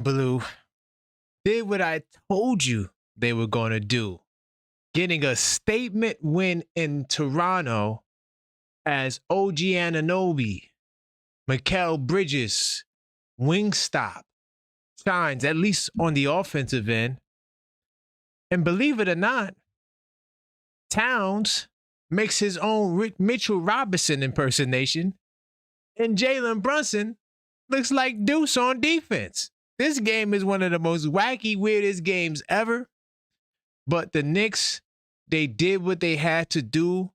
Blue did what I told you they were going to do, getting a statement win in Toronto as OG Anunoby, Mikal Bridges, Wingstop shines, at least on the offensive end. And believe it or not, Towns makes his own Mitchell Robinson impersonation, and Jalen Brunson looks like Deuce on defense. This game is one of the most wacky, weirdest games ever. But the Knicks, they did what they had to do.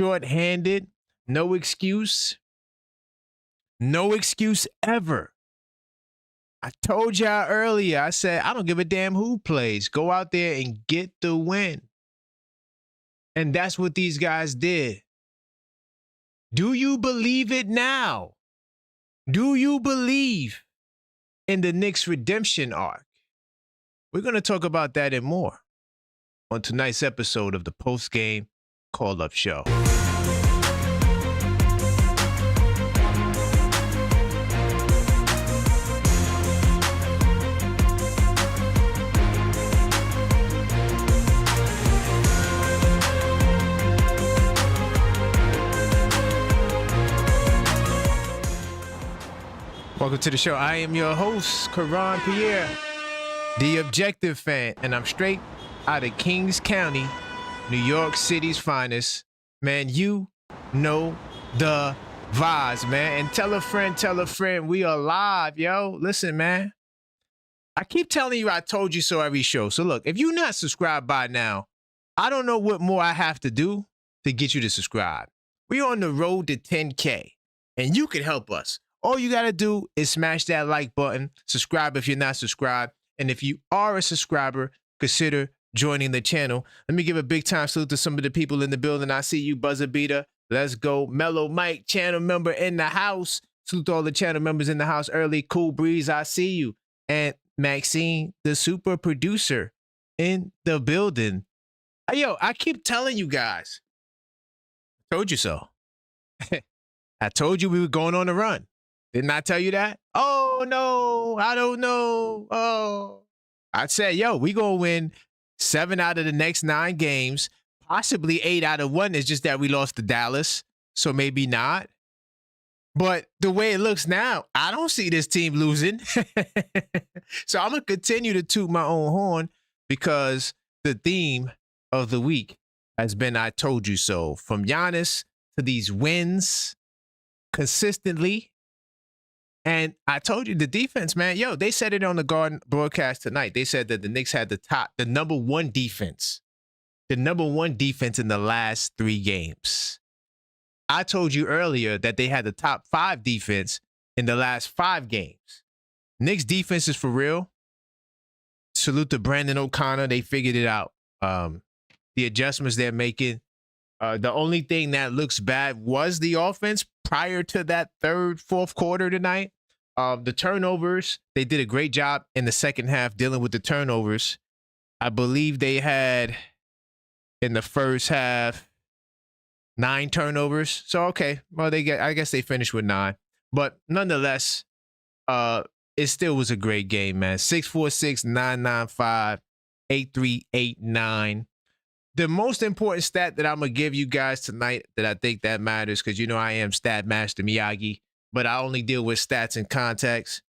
Short-handed, no excuse. No excuse ever. I told y'all earlier, I said, I don't give a damn who plays. Go out there and get the win. And that's what these guys did. Do you believe it now? Do you believe in the Knicks redemption arc? We're going to talk about that and more on tonight's episode of the post-game call-up show. Welcome to the show. I am your host, Karan Pierre, the Objective Fan, and I'm straight out of Kings County, New York City's finest. Man, you know the vibes, man. And tell a friend, we are live, yo. Listen, man. I keep telling you I told you so every show. So look, if you're not subscribed by now, I don't know what more I have to do to get you to subscribe. We're on the road to 10K, and you can help us. All you got to do is smash that like button, subscribe if you're not subscribed, and if you are a subscriber, consider joining the channel. Let me give a big time salute to some of the people in the building. I see you, Buzzer Beater. Let's go. Mellow Mike, channel member in the house. Salute to all the channel members in the house early. Cool Breeze, I see you. And Maxine, the super producer in the building. Yo, I keep telling you guys, I told you so. I told you we were going on a run. Didn't I tell you that? Oh, no, I don't know. Oh, I said, yo, we going to win 7 out of the next 9 games, possibly 8 out of 1. It's just that we lost to Dallas, so maybe not. But the way it looks now, I don't see this team losing. So I'm going to continue to toot my own horn because the theme of the week has been I told you so. From Giannis to these wins consistently. And I told you the defense, man, yo, they said it on the Garden broadcast tonight. They said that the Knicks had the number one defense in the last 3 games. I told you earlier that they had the top 5 defense in the last 5 games. Knicks defense is for real. Salute to Brandon O'Connor. They figured it out. The adjustments they're making. The only thing that looks bad was the offense prior to that third, fourth quarter tonight. The turnovers, they did a great job in the second half dealing with the turnovers. I believe they had in the first half 9 turnovers. So, okay, well, I guess they finished with 9. But nonetheless, it still was a great game, man. 646, 995, 8389. The most important stat that I'm going to give you guys tonight that I think that matters, because you know I am Stat Master Miyagi, but I only deal with stats in context.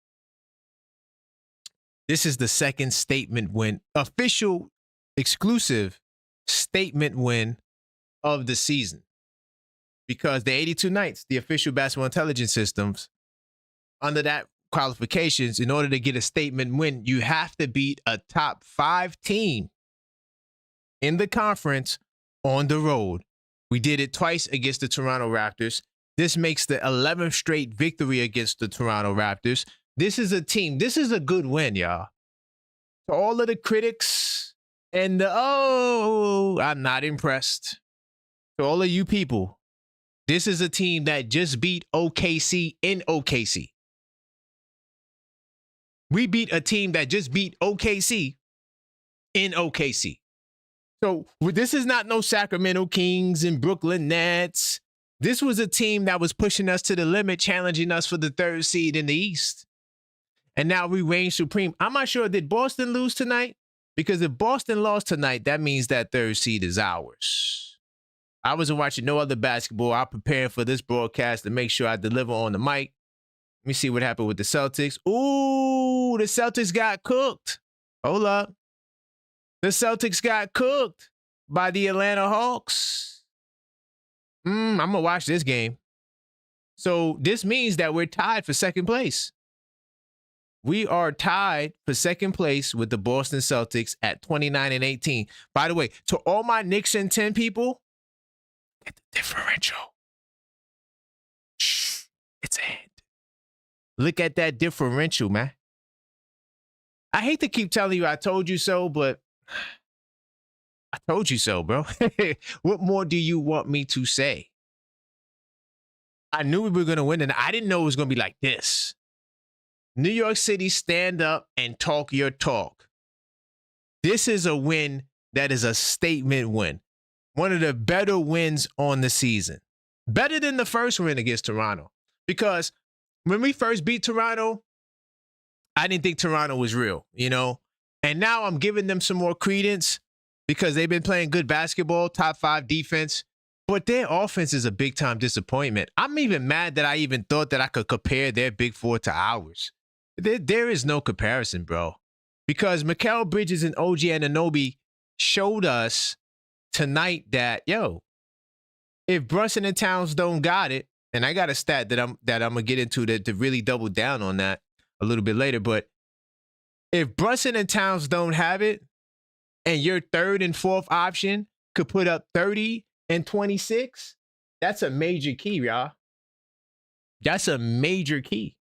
This is the second statement win, official, exclusive statement win of the season. Because the 82 Nights, the official basketball intelligence systems, under that qualifications, in order to get a statement win, you have to beat a top 5 team in the conference on the road. We did it twice against the Toronto Raptors. This makes the 11th straight victory against the Toronto Raptors. This is a team. This is a good win, y'all. To all of the critics and I'm not impressed. To all of you people, this is a team that just beat OKC in OKC. We beat a team that just beat OKC in OKC. So this is not no Sacramento Kings and Brooklyn Nets. This was a team that was pushing us to the limit, challenging us for the 3rd seed in the East. And now we reign supreme. I'm not sure, did Boston lose tonight? Because if Boston lost tonight, that means that third seed is ours. I wasn't watching no other basketball. I'm preparing for this broadcast to make sure I deliver on the mic. Let me see what happened with the Celtics. Ooh, the Celtics got cooked. Hold up. The Celtics got cooked by the Atlanta Hawks. I'm going to watch this game. So this means that we're tied for second place. We are tied for second place with the Boston Celtics at 29-18. By the way, to all my Knicks and 10 people, get the differential. Shh, it's ahead. Look at that differential, man. I hate to keep telling you I told you so, but I told you so, bro. What more do you want me to say? I knew we were going to win, and I didn't know it was going to be like this. New York City, stand up and talk your talk. This is a win that is a statement win. One of the better wins on the season. Better than the first win against Toronto. Because when we first beat Toronto, I didn't think Toronto was real, you know? And now I'm giving them some more credence because they've been playing good basketball, top 5 defense. But their offense is a big-time disappointment. I'm even mad that I even thought that I could compare their big four to ours. There is no comparison, bro. Because Mikal Bridges and OG Anunoby showed us tonight that, yo, if Brunson and Towns don't got it, and I got a stat that I'm gonna get into to really double down on that a little bit later, but if Brunson and Towns don't have it, and your third and fourth option could put up 30 and 26, that's a major key, y'all. That's a major key.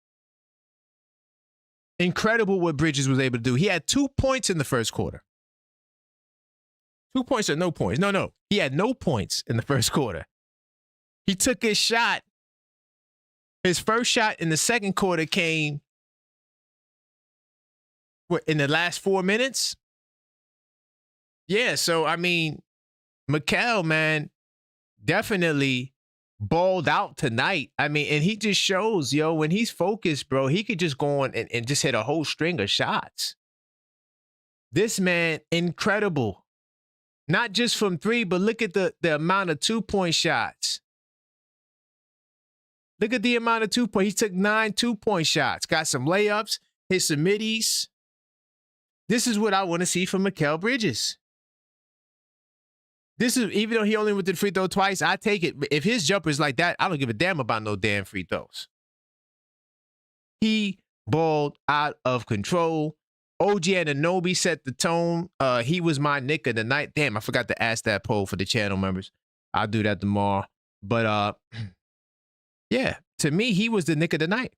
Incredible what Bridges was able to do. He had 2 points in the first quarter. 2 points or no points? No. He had no points in the first quarter. He took his shot. His first shot in the second quarter came in the last 4 minutes. Yeah, so, I mean, Mikal, man, definitely balled out tonight. I mean, and he just shows, yo, when he's focused, bro, he could just go on and just hit a whole string of shots. This man, incredible. Not just from 3, but look at the amount of 2-point shots. Look at the amount of 2-point. He took 9 2-point shots. Got some layups, hit some middies. This is what I want to see from Mikal Bridges. This is, even though he only went to the free throw twice, I take it. If his jumper is like that, I don't give a damn about no damn free throws. He balled out of control. OG Anunoby set the tone. He was my Knick of the night. Damn, I forgot to ask that poll for the channel members. I'll do that tomorrow. But yeah, to me, he was the Knick of the night.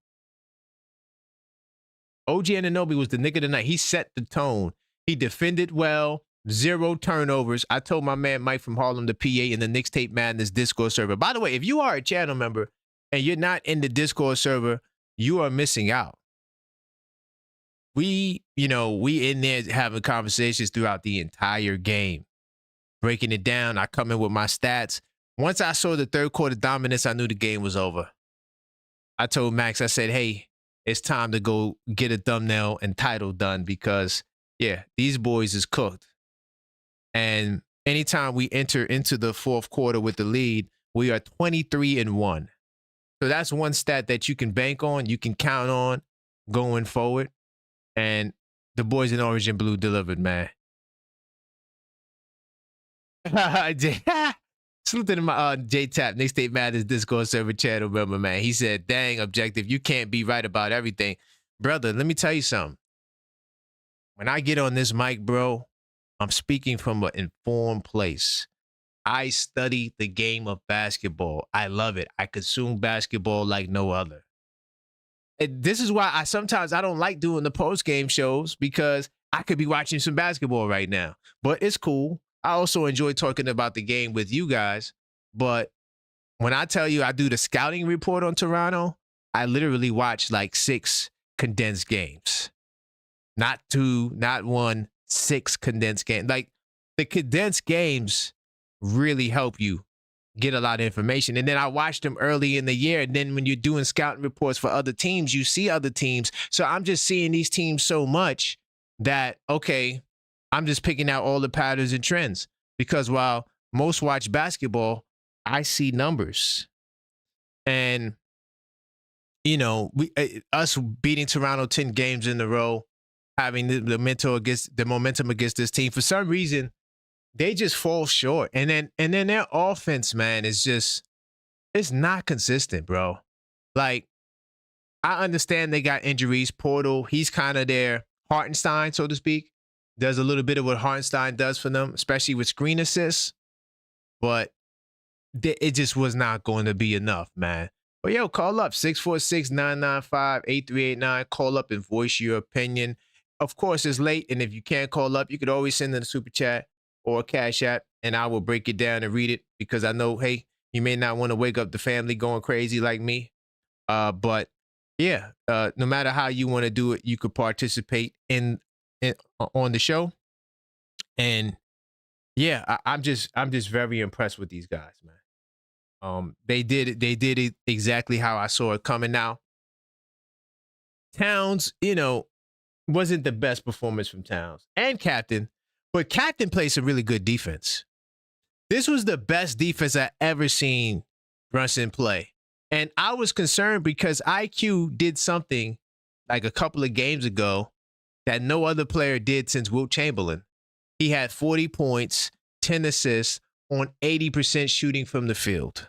OG Anunoby was the Knick of the night. He set the tone. He defended well. 0 turnovers. I told my man Mike from Harlem, the PA, in the Knicks Tape Madness Discord server. By the way, if you are a channel member and you're not in the Discord server, you are missing out. We in there having conversations throughout the entire game, breaking it down. I come in with my stats. Once I saw the third quarter dominance, I knew the game was over. I told Max, I said, hey, it's time to go get a thumbnail and title done because, yeah, these boys is cooked. And anytime we enter into the fourth quarter with the lead, we are 23-1. So that's one stat that you can bank on, you can count on going forward. And the boys in orange and blue delivered, man. Salute to my J-Tap, Knicks Tape Madness Discord server channel member, man. He said, dang, Objective, you can't be right about everything. Brother, let me tell you something. When I get on this mic, bro, I'm speaking from an informed place. I study the game of basketball. I love it. I consume basketball like no other. And this is why sometimes I don't like doing the post-game shows because I could be watching some basketball right now. But it's cool. I also enjoy talking about the game with you guys. But when I tell you I do the scouting report on Toronto, I literally watch like 6 condensed games. Not 2, not 1, 6 condensed games. Like the condensed games really help you get a lot of information. And then I watched them early in the year. And then when you're doing scouting reports for other teams, you see other teams. So I'm just seeing these teams so much that, okay, I'm just picking out all the patterns and trends. Because while most watch basketball, I see numbers. And, you know, us beating Toronto 10 games in a row, having the momentum against this team, for some reason, they just fall short. And then their offense, man, is just, it's not consistent, bro. Like, I understand they got injuries. Portal, he's kind of their Hartenstein, so to speak. Does a little bit of what Hartenstein does for them, especially with screen assists. But it just was not going to be enough, man. But yo, call up 646-995-8389. Call up and voice your opinion. Of course, it's late, and if you can't call up, you could always send in a super chat or a cash app, and I will break it down and read it, because I know, hey, you may not want to wake up the family going crazy like me. But yeah, no matter how you want to do it, you could participate in on the show. And yeah, I'm just very impressed with these guys, man. They did it exactly how I saw it coming. Now, Towns, you know, wasn't the best performance from Towns and Captain, but Captain plays a really good defense. This was the best defense I ever seen Brunson play. And I was concerned because IQ did something like a couple of games ago that no other player did since Wilt Chamberlain. He had 40 points, 10 assists on 80% shooting from the field.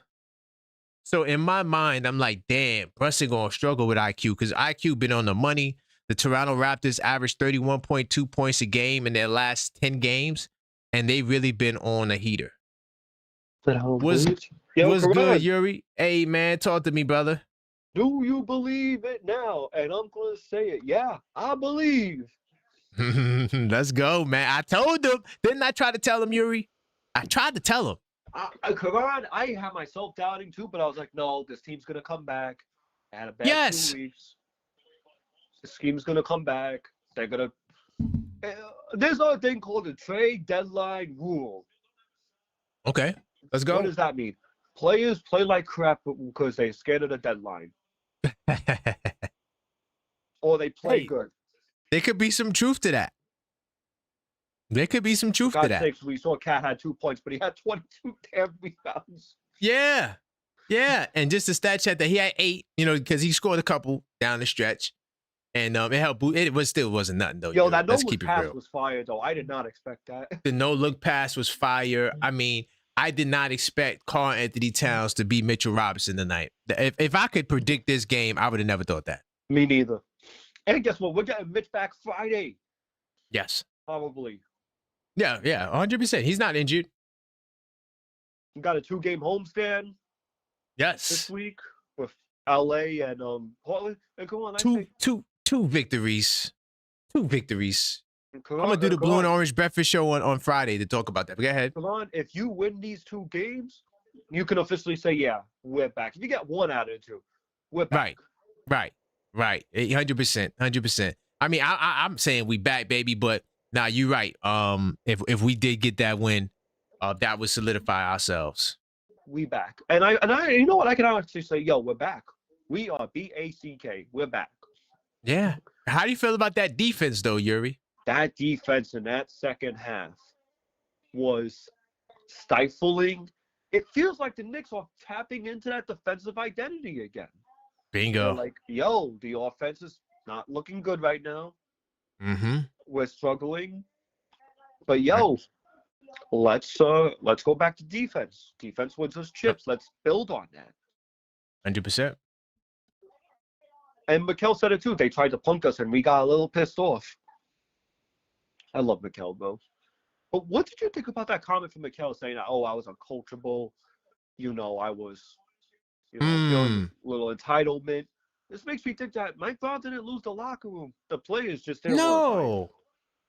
So in my mind, I'm like, damn, Brunson going to struggle with IQ, because IQ been on the money. The Toronto Raptors averaged 31.2 points a game in their last 10 games, and they really been on a heater. What's good, Yuri? Hey, man, talk to me, brother. Do you believe it now? And I'm going to say it. Yeah, I believe. Let's go, man. I told him. Didn't I try to tell him, Yuri? I tried to tell him. Karan, I have myself doubting too, but I was like, no, this team's going to come back. I had a bad 2 weeks. This team's going to come back. They're going to... There's a thing called the trade deadline rule. Okay, let's go. What does that mean? Players play like crap because they're scared of the deadline. Or they play good. There could be some truth to that. There could be some truth to that. Sakes, we saw Cat had 2 points, but he had 22 damn rebounds. Yeah. Yeah. And just the stat check that he had 8, you know, because he scored a couple down the stretch. And it helped. Still wasn't nothing, though. Yo, that no-look pass was fire, though. I did not expect that. The no-look pass was fire. I mean, I did not expect Karl-Anthony Towns to beat Mitchell Robinson tonight. If I could predict this game, I would have never thought that. Me neither. And guess what? We're getting Mitch back Friday. Yes. Probably. Yeah, 100%. He's not injured. We got a 2-game homestand. Yes. This week with LA and Portland. And come on, two victories. 2 victories. I'm gonna do the Blue and Orange Breakfast Show on Friday to talk about that. But go ahead. Come on, if you win these 2 games, you can officially say, yeah, we're back. If you get 1 out of the 2, we're back. Right. 100%. I mean, I'm saying we back, baby, but now you're right. If we did get that win, that would solidify ourselves. We back. And I you know what, I can honestly say, yo, we're back. We are BACK. We're back. Yeah. How do you feel about that defense though, Yuri? That defense in that second half was stifling. It feels like the Knicks are tapping into that defensive identity again. Bingo. They're like, yo, the offense is not looking good right now. Mm-hmm. We're struggling. But yo, let's go back to defense. Defense wins us chips. Let's build on that. 100%. And Mikal said it too. They tried to punk us and we got a little pissed off. I love Mikal, though. But what did you think about that comment from Mikal saying that, oh, I was uncoachable, I was, feeling a little entitlement? This makes me think that Mike Brown didn't lose the locker room. The players just didn't want to fight.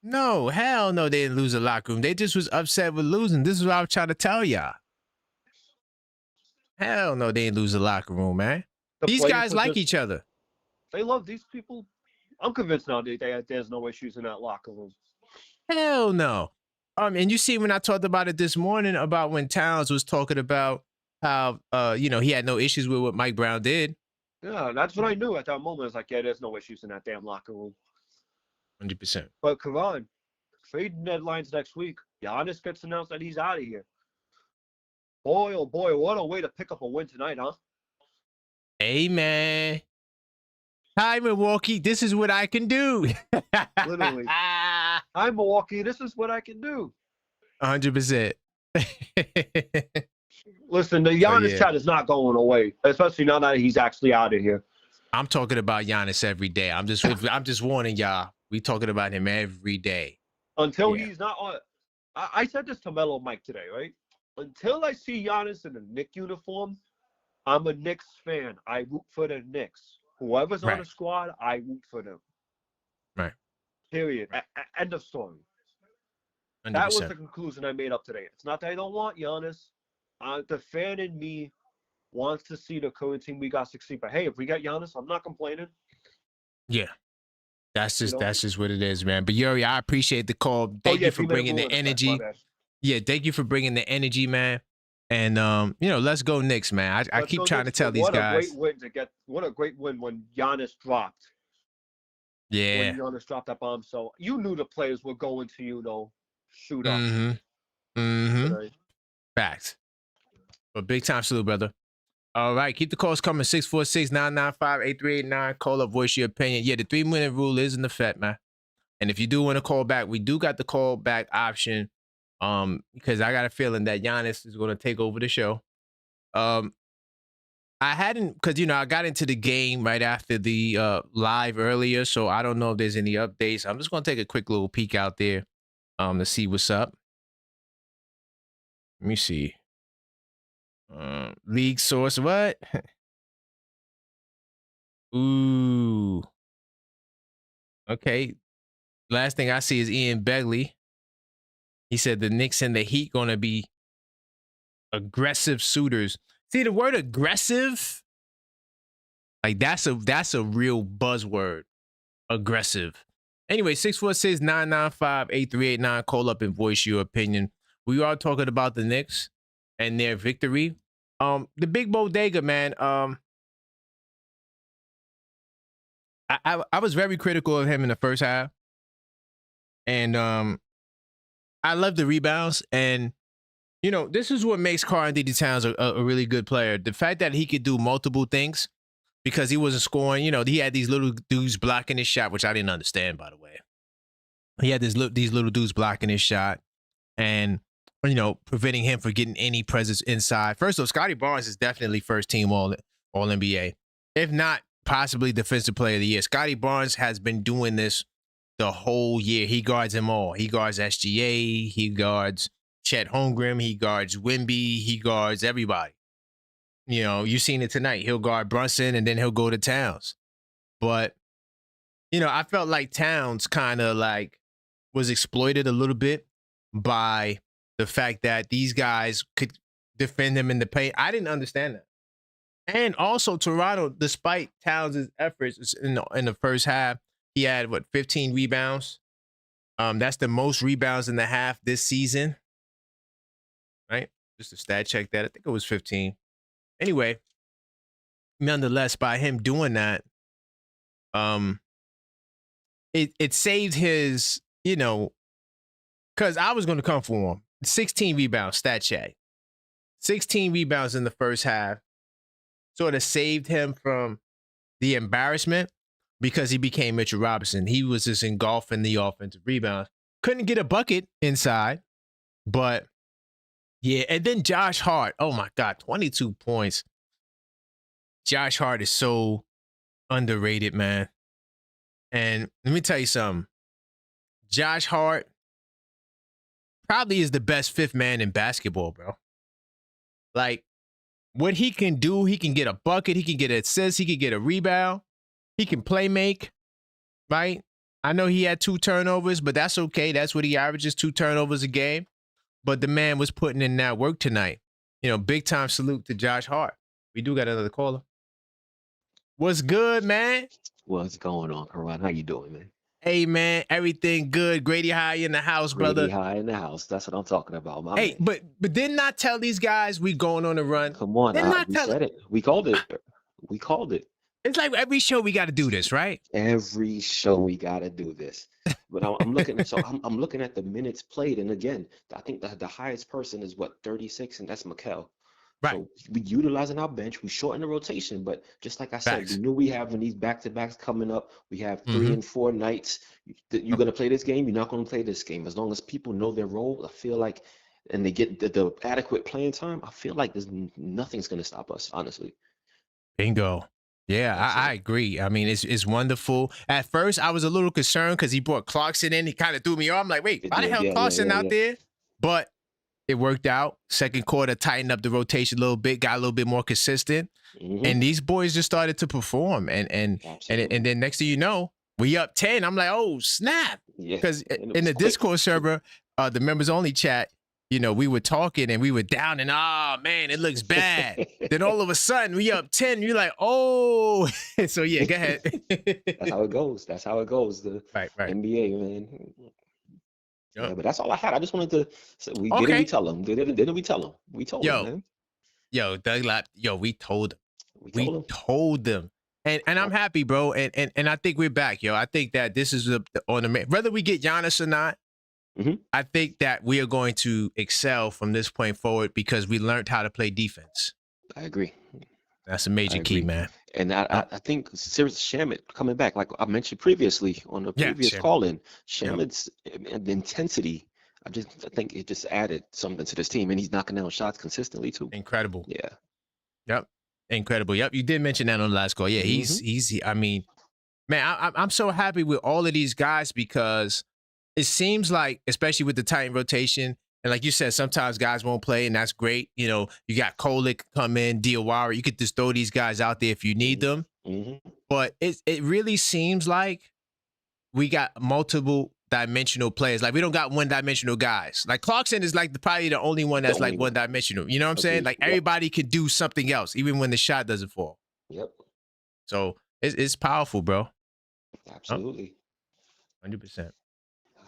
No, hell no, they didn't lose the locker room. They just was upset with losing. This is what I was trying to tell y'all. Hell no, they didn't lose the locker room, man. These guys like each other. They love these people. I'm convinced now there's no issues in that locker room. Hell no. And you see when I talked about it this morning about when Towns was talking about, how he had no issues with what Mike Brown did. Yeah, that's what I knew at that moment. I was like, yeah, there's no issues in that damn locker room. 100%. But Karan, trading deadlines next week. Giannis gets announced that he's out of here. Boy, oh boy, what a way to pick up a win tonight, huh? Hey, man. Hi, Milwaukee. This is what I can do. Literally. Hi, Milwaukee. This is what I can do. 100%. Listen, the Giannis chat is not going away, especially now that he's actually out of here. I'm talking about Giannis every day. I'm just warning y'all. We talking about him every day. Until he's not on. I said this to Mellow Mike today, right? Until I see Giannis in a Knicks uniform, I'm a Knicks fan. I root for the Knicks. Whoever's on the squad, I root for them. Right. Period. End of story. 100%. That was the conclusion I made up today. It's not that I don't want Giannis. The fan in me wants to see the current team we got succeed. But hey, if we got Giannis, I'm not complaining. Yeah. That's just what it is, man. But Yuri, I appreciate the call. Thank you for bringing the energy. Yeah, thank you for bringing the energy, man. And let's go Knicks, man. I keep trying to tell these guys. What a great win when Giannis dropped. Yeah. When Giannis dropped that bomb. So you knew the players were going to, shoot up. Facts. But big time salute, brother. All right, keep the calls coming. 646-995-8389. Call up, voice your opinion. Yeah, the 3-minute rule is in effect, man. And if you do want to call back, we do got the call back option. Because I got a feeling that Giannis is going to take over the show. I hadn't, because I got into the game right after the live earlier, so I don't know if there's any updates. I'm just going to take a quick little peek out there to see what's up. Let me see. League source, what? Ooh. Okay. Last thing I see is Ian Begley. He said the Knicks and the Heat going to be aggressive suitors. See, the word aggressive, like that's a real buzzword. Aggressive. Anyway, 646-995-8389. Call up and voice your opinion. We are talking about the Knicks and their victory. The big bodega, man. I was very critical of him in the first half. And I love the rebounds. And, this is what makes Karl-Anthony Towns a really good player. The fact that he could do multiple things because he wasn't scoring. He had these little dudes blocking his shot, which I didn't understand, by the way. He had these little dudes blocking his shot and, preventing him from getting any presence inside. First off, Scotty Barnes is definitely first team all NBA. If not, possibly defensive player of the year. Scotty Barnes has been doing this the whole year. He guards them all. He guards SGA. He guards Chet Holmgren. He guards Wemby. He guards everybody. You've seen it tonight. He'll guard Brunson and then he'll go to Towns. But, I felt like Towns kind of was exploited a little bit by the fact that these guys could defend him in the paint. I didn't understand that. And also Toronto, despite Towns' efforts in the first half, he had 15 rebounds. That's the most rebounds in the half this season. Right? Just to stat check that. I think it was 15. Anyway, nonetheless, by him doing that, it saved his, because I was going to come for him. 16 rebounds, stat check. 16 rebounds in the first half sort of saved him from the embarrassment because he became Mitchell Robinson. He was just engulfing the offensive rebounds. Couldn't get a bucket inside, but yeah. And then Josh Hart, oh my God, 22 points. Josh Hart is so underrated, man. And let me tell you something. Josh Hart probably is the best fifth man in basketball, bro. What he can do, he can get a bucket, he can get an assist, he can get a rebound, he can play make, right? I know he had 2 turnovers, but that's okay. That's what he averages, 2 turnovers a game. But the man was putting in that work tonight. Big time salute to Josh Hart. We do got another caller. What's good, man? What's going on, Karan? How you doing, man? Hey, man, everything good. Grady High in the house, Grady brother. High in the house. That's what I'm talking about, my Hey, man. but didn't I tell these guys we going on a run? Come on, Didn't I we tell it? said it. We called it. We called it. It's like every show we got to do this, right? Every show we gotta do this. But I'm looking at I'm looking at the minutes played, and again, I think the highest person is what 36, and that's Mikel. Right. So we utilizing our bench, we shorten the rotation, but just like I said, Facts. we knew we having these back-to-backs coming up. We have 3 and 4 nights. You're gonna play this game, you're not gonna play this game. As long as people know their role, I feel like, and they get the adequate playing time, I feel like nothing's gonna stop us, honestly. Bingo. Yeah, I agree. I mean, it's wonderful. At first, I was a little concerned because he brought Clarkson in. He kind of threw me off. I'm like, wait, why the hell Clarkson out there? But it worked out. Second quarter, tightened up the rotation a little bit, got a little bit more consistent, and these boys just started to perform. And then next thing you know, we up 10. I'm like, oh snap! Because in the Discord server, the members only chat, you know, we were talking and we were down and man, it looks bad. Then all of a sudden we up 10. You're like, oh, so yeah, go ahead. That's how it goes. That's how it goes. The right. NBA, man. Yep. Yeah, but that's all I had. I just wanted to say, didn't we tell them? Didn't we tell them? We told them, man. Yo, Doug Lap, we told them. We told them. And I'm happy, bro. And I think we're back, yo. I think that this is on the whether we get Giannis or not. I think that we are going to excel from this point forward because we learned how to play defense. I agree. That's a major key, man. And I think Shamet coming back, like I mentioned previously on the previous call-in, Shamet's intensity, I think it just added something to this team, and he's knocking down shots consistently too. Incredible. Yeah. Yep. Incredible. Yep. You did mention that on the last call. Yeah, he's. I mean, man, I'm so happy with all of these guys because it seems like, especially with the tight rotation, and like you said, sometimes guys won't play, and that's great. You know, you got Kolick come in, Diawara. You could just throw these guys out there if you need them. But it really seems like we got multiple dimensional players. Like we don't got one-dimensional guys. Like Clarkson is like probably the only one that's like one-dimensional. You know what I'm saying? Like everybody could do something else, even when the shot doesn't fall. Yep. So it's powerful, bro. Absolutely. 100%.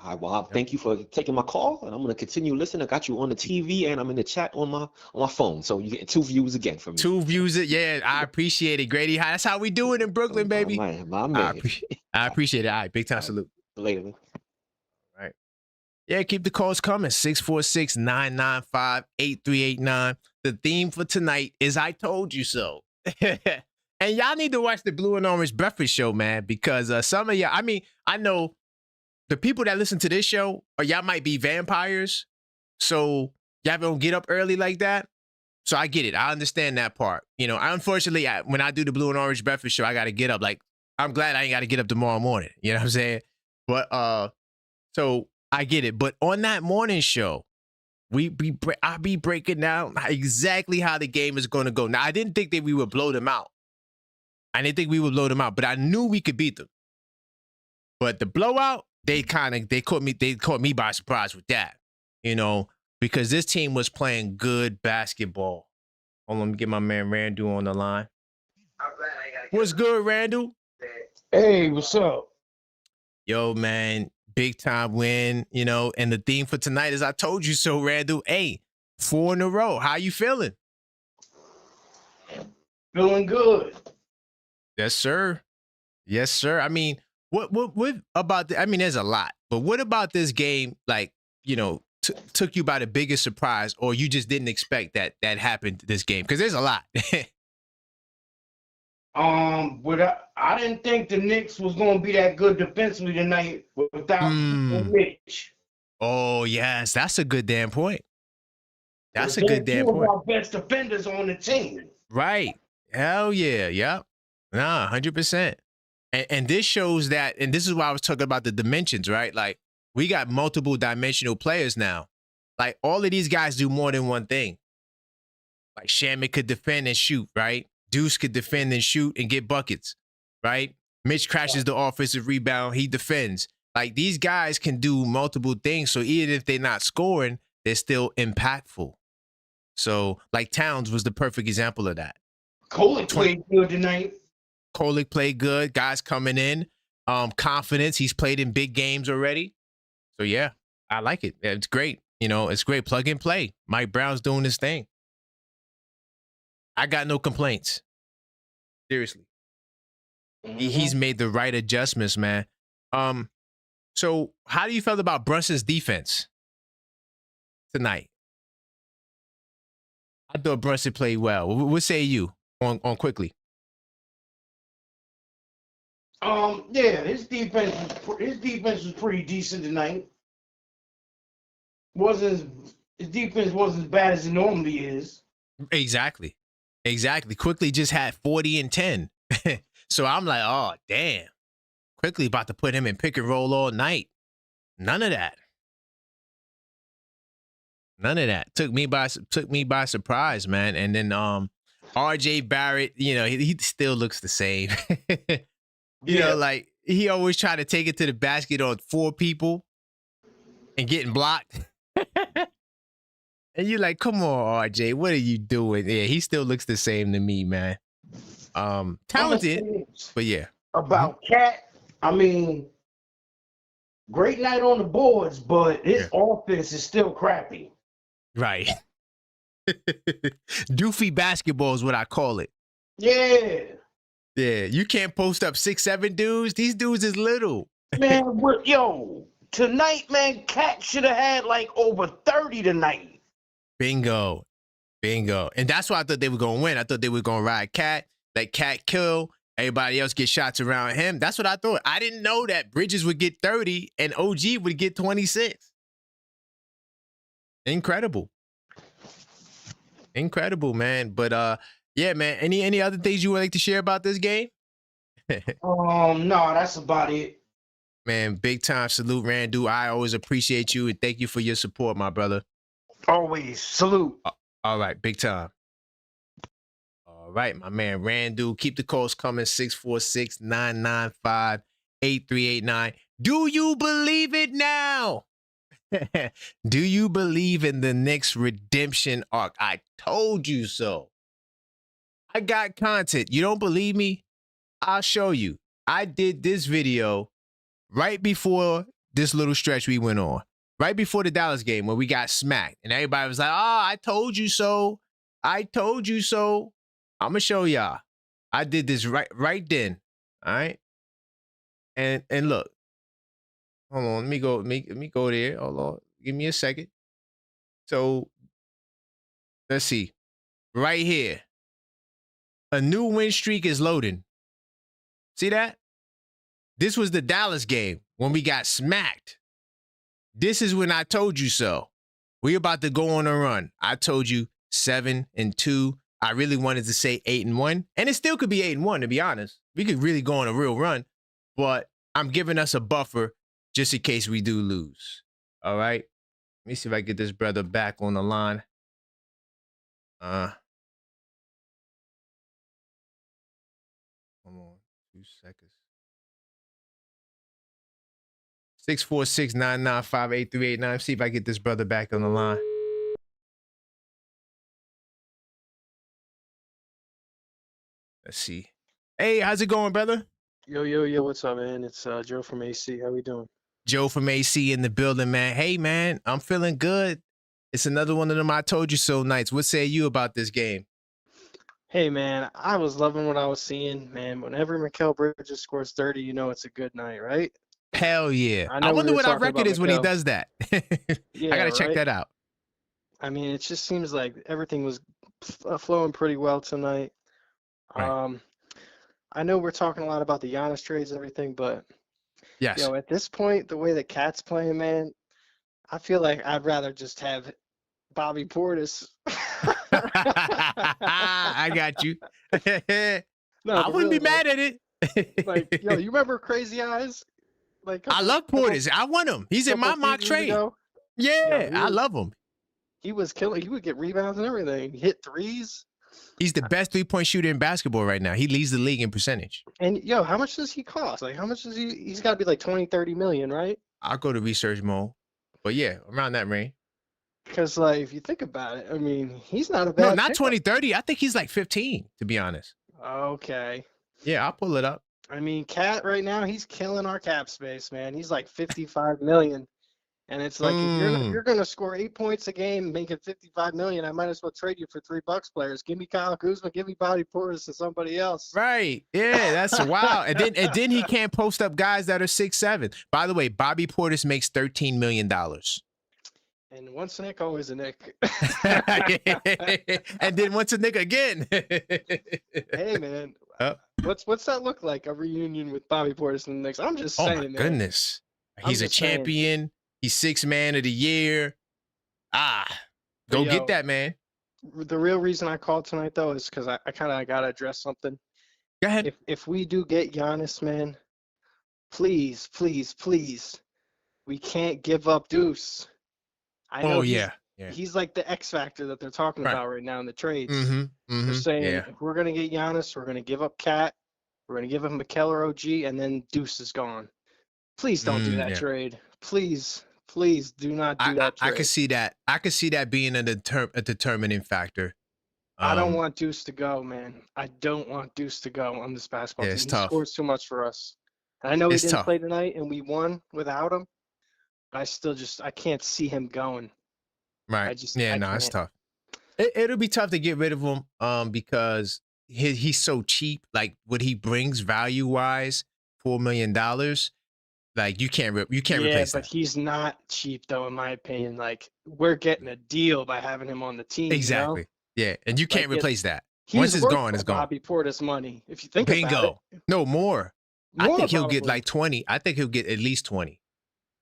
All right, well, thank you for taking my call, and I'm going to continue listening. I got you on the TV, and I'm in the chat on my phone, so you get 2 views again from me. 2 views, yeah, I appreciate it, Grady. That's how we do it in Brooklyn, baby. My man. I appreciate it. All right, big time salute. Later, man. All right. Yeah, keep the calls coming. 646-995-8389. The theme for tonight is I Told You So. And y'all need to watch the Blue and Orange Breakfast Show, man, because some of y'all, I mean, I know the people that listen to this show, or y'all might be vampires, so y'all don't get up early like that. So I get it. I understand that part. You know, unfortunately, when I do the Blue and Orange Breakfast Show, I got to get up. Like, I'm glad I ain't got to get up tomorrow morning. You know what I'm saying? But so I get it. But on that morning show, I'll be breaking down exactly how the game is going to go. Now, I didn't think that we would blow them out. But I knew we could beat them. But the blowout, they caught me by surprise with that, you know, because this team was playing good basketball. Hold on, let me get my man Randall on the line. What's good, Randall? Hey, what's up? Yo, man, big time win, you know, and the theme for tonight is I Told You So, Randall. Hey, 4 in a row. How you feeling? Feeling good. Yes, sir. Yes, sir. I mean, what about I mean, there's a lot, but what about this game, like, you know, took you by the biggest surprise, or you just didn't expect that happened this game? Because there's a lot. But I didn't think the Knicks was going to be that good defensively tonight without Mitch. Oh, yes. That's a good damn point. That's a They're good damn point. Two of our best defenders on the team. Right. Hell yeah. Yep. Nah, 100%. And this shows that, and this is why I was talking about the dimensions, right? Like, we got multiple dimensional players now. Like, all of these guys do more than one thing. Like, Shamet could defend and shoot, right? Deuce could defend and shoot and get buckets, right? Mitch crashes the offensive rebound. He defends. Like, these guys can do multiple things. So even if they're not scoring, they're still impactful. So, like, Towns was the perfect example of that. Kolick played good tonight. Kolick played good. Guys coming in. confidence. He's played in big games already. So yeah, I like it. It's great. You know, it's great. Plug and play. Mike Brown's doing his thing. I got no complaints. Seriously. He's made the right adjustments, man. So how do you feel about Brunson's defense tonight? I thought Brunson played well. What say you on quickly? Yeah, his defense was pretty decent tonight. His defense wasn't as bad as it normally is. Exactly. Quickly just had 40 and 10. So I'm like, oh damn. Quickly about to put him in pick and roll all night. None of that. Took me by surprise, man. And then RJ Barrett, you know, he still looks the same. You know, like he always try to take it to the basket on 4 people and getting blocked. And you're like, come on, RJ, what are you doing? Yeah, he still looks the same to me, man. Talented, but yeah. About Cat, I mean, great night on the boards, but his offense is still crappy. Right. Doofy basketball is what I call it. Yeah. Yeah, you can't post up 6'7" dudes. These dudes is little. Man, tonight, man, Cat should have had like over 30 tonight. Bingo. And that's why I thought they were going to win. I thought they were going to ride Cat, let Cat kill, everybody else get shots around him. That's what I thought. I didn't know that Bridges would get 30 and OG would get 26. Incredible, man. But yeah, man. Any other things you would like to share about this game? No, that's about it. Man, big time salute, Randu. I always appreciate you and thank you for your support, my brother. Always salute. All right, big time. All right, my man Randu. Keep the calls coming. 646-995-8389. Do you believe it now? Do you believe in the Knicks redemption arc? I told you so. I got content. You don't believe me? I'll show you. I did this video right before this little stretch we went on. Right before the Dallas game where we got smacked. And everybody was like, oh, I told you so. I told you so. I'm going to show y'all. I did this right then. All right. And look. Hold on. Let me go there. Hold on. Give me a second. So let's see. Right here. A new win streak is loading. See that? This was the Dallas game when we got smacked. This is when I told you so. We about to go on a run. I told you 7-2. I really wanted to say 8-1. And it still could be 8-1, to be honest. We could really go on a real run. But I'm giving us a buffer just in case we do lose. All right? Let me see if I get this brother back on the line. Hold on 2 seconds. 646-995-8389. See if I get this brother back on the line. Let's see. Hey, how's it going, brother? Yo, what's up, man? It's Joe from AC. How we doing? Joe from AC in the building, man. Hey, man, I'm feeling good. It's another one of them I told you so nights. What say you about this game? Hey, man, I was loving what I was seeing, man. Whenever Mikal Bridges scores 30, you know it's a good night, right? Hell yeah. I wonder what our record is when he does that. Yeah, I got to check that out. I mean, it just seems like everything was flowing pretty well tonight. Right. I know we're talking a lot about the Giannis trades and everything, but yes, at this point, the way that Cat's playing, man, I feel like I'd rather just have Bobby Portis. I got you. No, I wouldn't be mad at it. Like, you remember Crazy Eyes? Like, I love Portis. I want him. He's in my mock trade. Yeah, I love him. He was killing. He would get rebounds and everything. He hit threes. He's the best three-point shooter in basketball right now. He leads the league in percentage. And how much does he cost? Like, how much does he's got to be like 20-30 million, right? I'll go to research mode. But yeah, around that range. Because, like, if you think about it, I mean, he's not a bad. No, not 20-30. I think he's like 15, to be honest. Okay. Yeah, I'll pull it up. I mean, Cat right now, he's killing our cap space, man. He's like 55 million. And it's like if you're gonna score 8 points a game, making 55 million, I might as well trade you for $3 players. Give me Kyle Kuzma, give me Bobby Portis, and somebody else. Right. Yeah, that's wild. And then he can't post up guys that are 6'7". By the way, Bobby Portis makes $13 million. And once a Nick, always a Nick. And then once a Nick again. Hey man, what's that look like? A reunion with Bobby Portis and the Knicks? I'm just saying, Oh my man. goodness. He's a champion. He's 6th man of the year. Go get that, man. The real reason I called tonight though is because I kind of gotta address something. Go ahead. If we do get Giannis, man, please, please, please, we can't give up Deuce. I know he's like the X factor that they're talking about right now in the trades. They're saying if we're gonna get Giannis, we're gonna give up Cat, we're gonna give him Mikel or OG, and then Deuce is gone. Please don't do that trade. Please do not do that trade. I can see that. I can see that being a determining factor. I don't want Deuce to go, man. I don't want Deuce to go on this basketball team. He scores too much for us. And I know he didn't play tonight, and we won without him. But I still I can't see him going. Right. It's tough. It'll be tough to get rid of him because he's so cheap. Like what he brings value-wise, $4 million. Like you can't replace that. Yeah, but he's not cheap though, in my opinion. Like we're getting a deal by having him on the team. Exactly. You know? Yeah, and you can't replace that. He's Once it's gone, it's gone. Bobby Portis money, if you think about it. No more. I think he'll get like 20. I think he'll get at least 20.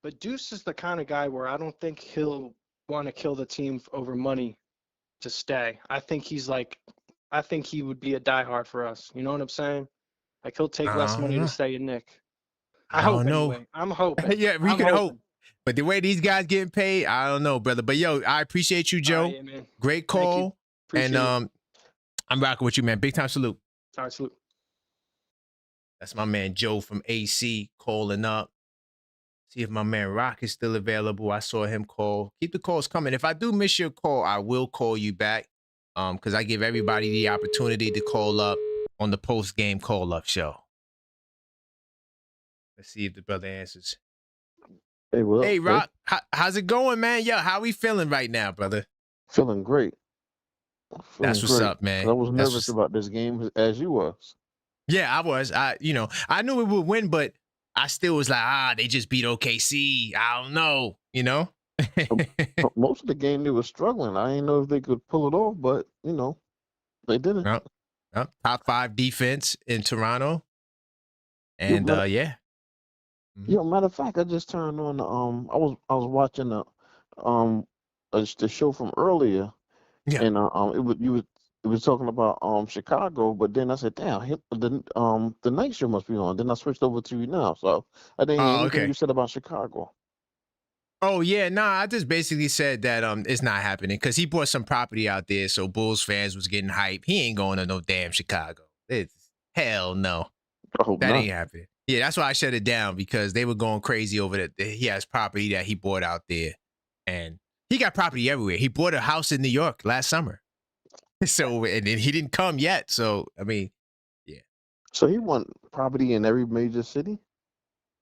But Deuce is the kind of guy where I don't think he'll want to kill the team over money to stay. I think he would be a diehard for us. You know what I'm saying? Like he'll take less money to stay in Nick. I hope anyway. I'm hoping. Yeah, we can hope. But the way these guys getting paid, I don't know, brother. But yo, I appreciate you, Joe. Yeah, man. Great call. And I'm rocking with you, man. Big time salute. All right, salute. That's my man Joe from AC calling up. See if my man Rock is still available. I saw him call. Keep the calls coming. If I do miss your call, I will call you back. Because I give everybody the opportunity to call up on the post-game call-up show. Let's see if the brother answers. Hey, what up? Hey, Rock. How's it going, man? Yo, how we feeling right now, brother? Feeling great. That's what's up, man. I was nervous about this game as you was. Yeah, I was. I knew we would win, but I still was like, they just beat OKC. I don't know, you know? Most of the game they were struggling. I didn't know if they could pull it off, but they didn't. Yep. Top 5 defense in Toronto. And yeah. Matter of fact, I just turned on I was watching the show from earlier. Yeah. And it was talking about Chicago, but then I said, damn, the night show must be on. Then I switched over to you now. So I didn't hear anything you said about Chicago. Oh yeah, I just basically said that it's not happening because he bought some property out there, so Bulls fans was getting hype. He ain't going to no damn Chicago. Hell no. That ain't happening. Yeah, that's why I shut it down because they were going crazy over that. He has property that he bought out there, and he got property everywhere. He bought a house in New York last summer, so and then he didn't come yet. So I mean, yeah. So he want property in every major city.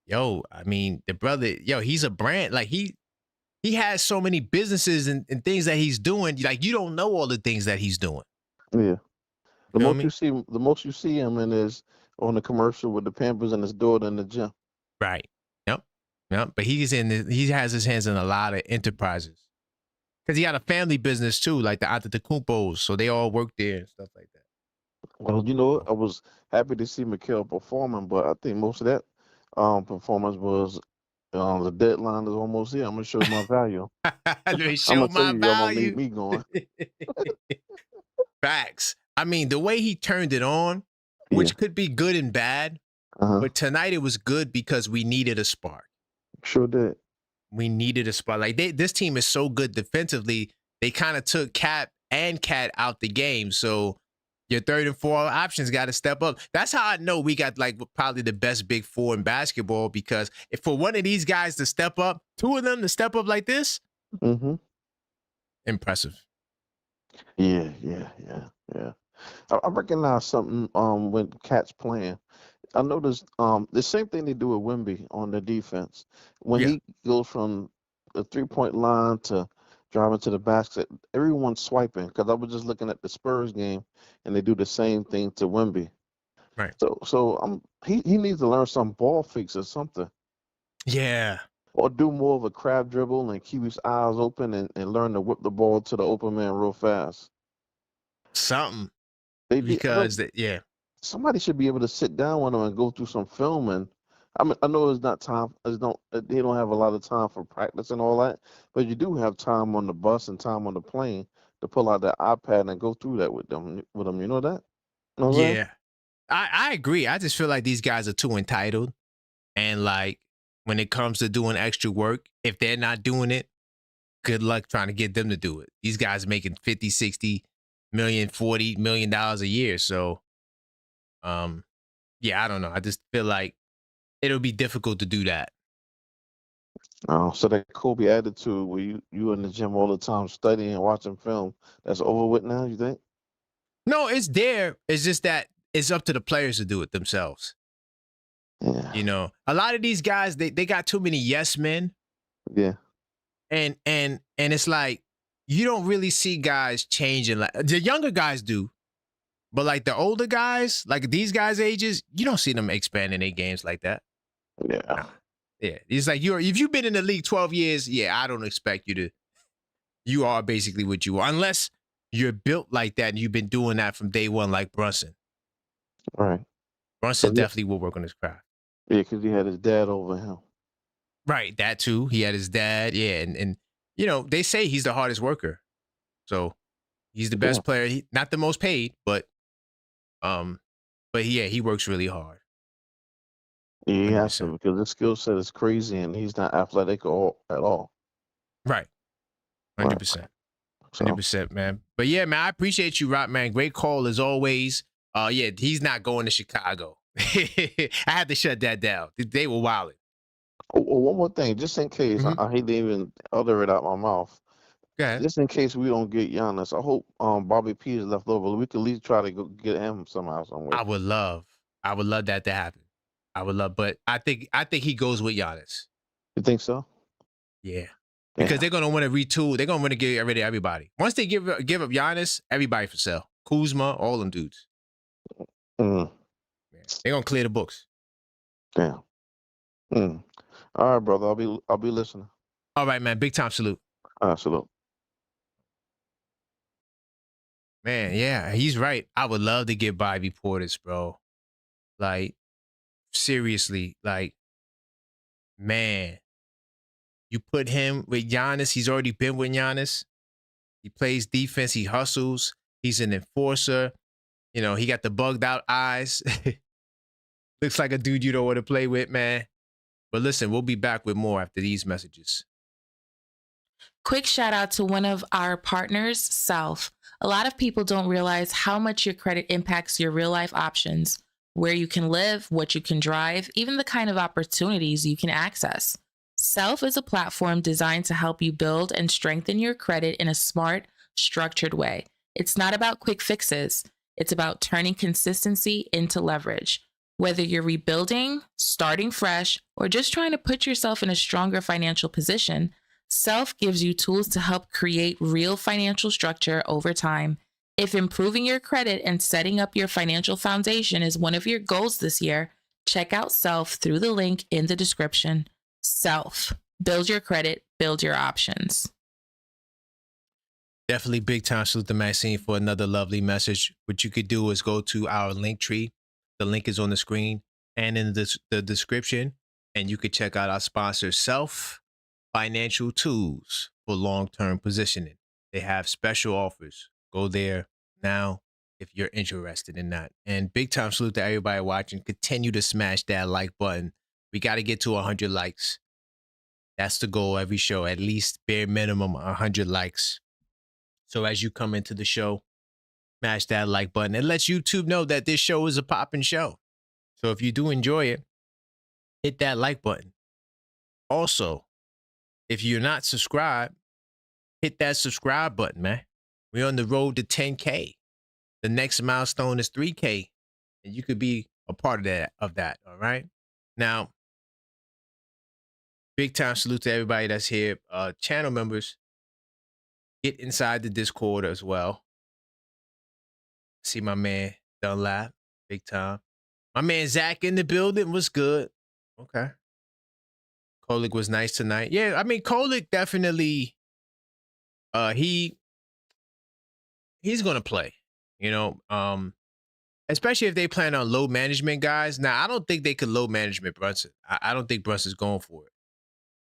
Yo, I mean, the brother, he's a brand. Like he has so many businesses and things that he's doing. Like you don't know all the things that he's doing. Yeah, the most you see him in is on the commercial with the Pampers and his daughter in the gym. Right. Yep. But he has his hands in a lot of enterprises because he got a family business too, like the Antetokounmpos. So they all work there and stuff like that. Well, you know what? I was happy to see Mikel performing, but I think most of that performance was the deadline is almost here. I'm gonna show you my value. I'm gonna meet me going. Facts. I mean, the way he turned it on, which could be good and bad, but tonight it was good because we needed a spark. Sure did. We needed a spark. Like this team is so good defensively, they kind of took Cat out the game. So your 3rd and 4 options got to step up. That's how I know we got like probably the best big 4 in basketball because if for one of these guys to step up, 2 of them to step up like this, impressive. Yeah. I recognize something when Cat's playing. I noticed the same thing they do with Wemby on the defense. When Yeah. he goes from the 3-point line to driving to the basket, everyone's swiping. Because I was just looking at the Spurs game, and they do the same thing to Wemby. Right. So he needs to learn some ball fakes or something, Yeah. or do more of a crab dribble and keep his eyes open and learn to whip the ball to the open man real fast. Something. They Because yeah. Somebody should be able to sit down with them and go through some film. And I mean, I know it's not time. They don't have a lot of time for practice and all that, but you do have time on the bus and time on the plane to pull out that iPad and go through that with them. You know that? You know what I'm saying? Yeah. I agree. I just feel like these guys are too entitled. And like when it comes to doing extra work, if they're not doing it, good luck trying to get them to do it. These guys are making 50, 60 million, $40 million a year. So yeah, I don't know. I just feel like it'll be difficult to do that. Oh, so that Kobe attitude where you in the gym all the time studying and watching film, that's over with now, you think? No, it's there. It's just that it's up to the players to do it themselves. Yeah. You know, a lot of these guys, they got too many yes men. Yeah. And it's like you don't really see guys changing. Like the younger guys do, but like the older guys, like these guys' ages, you don't see them expanding their games like that. Yeah. Nah. Yeah, it's like if you've been in the league 12 years, yeah, I don't expect you to. You are basically what you are, unless you're built like that and you've been doing that from day one, like Brunson. Right. Brunson definitely will work on his craft. Yeah, because he had his dad over him. Right, that too. He had his dad. Yeah, and you know they say he's the hardest worker, so he's the best player. Not the most paid, but yeah, he works really hard. Yeah, he 100%. has to, because his skill set is crazy and he's not athletic at all. Right. 100%. 100%, man. But yeah, man, I appreciate you, Rock, man. Great call as always. Yeah, he's not going to Chicago. I had to shut that down. They were wilding. Oh, one more thing, just in case, I hate to even utter it out my mouth. Go ahead. Just in case we don't get Giannis, I hope Bobby P is left over. We could at least try to go get him somehow, somewhere. I would love that to happen. I would love, but I think he goes with Giannis. You think so? Yeah. Because they're gonna want to retool. They're gonna want to get rid of everybody. Once they give up Giannis, everybody for sale. Kuzma, all them dudes. Mm. Yeah. They're gonna clear the books. Damn. Mm. All right, brother. I'll be listening. All right, man. Big time salute. Salute. Man, yeah, he's right. I would love to get Bobby Portis, bro. Like, seriously, like, man, you put him with Giannis. He's already been with Giannis. He plays defense. He hustles. He's an enforcer. You know, he got the bugged out eyes. Looks like a dude you don't want to play with, man. But listen, we'll be back with more after these messages. Quick shout out to one of our partners, Self. A lot of people don't realize how much your credit impacts your real life options, where you can live, what you can drive, even the kind of opportunities you can access. Self is a platform designed to help you build and strengthen your credit in a smart, structured way. It's not about quick fixes. It's about turning consistency into leverage. Whether you're rebuilding, starting fresh, or just trying to put yourself in a stronger financial position, Self gives you tools to help create real financial structure over time. If improving your credit and setting up your financial foundation is one of your goals this year, check out Self through the link in the description. Self. Build your credit, build your options. Definitely big time salute to Maxine for another lovely message. What you could do is go to our link tree. The link is on the screen and in the description, and you could check out our sponsor, Self Financial Tools for long-term positioning. They have special offers. Go there now if you're interested in that. And big time salute to everybody watching. Continue to smash that like button. We got to get to 100 likes. That's the goal every show, at least bare minimum 100 likes. So as you come into the show, smash that like button. It lets YouTube know that this show is a popping show. So if you do enjoy it, hit that like button. Also, if you're not subscribed, hit that subscribe button, man. We're on the road to 10K. The next milestone is 3K. And you could be a part of that. All right. Now, big time salute to everybody that's here. Channel members, get inside the Discord as well. See my man Dunlap, big time. My man Zach in the building was good. Okay. Kolek was nice tonight. Yeah, I mean Kolek definitely he's gonna play, you know. Especially if they plan on load management guys. Now, I don't think they could load management Brunson. I don't think Brunson's going for it.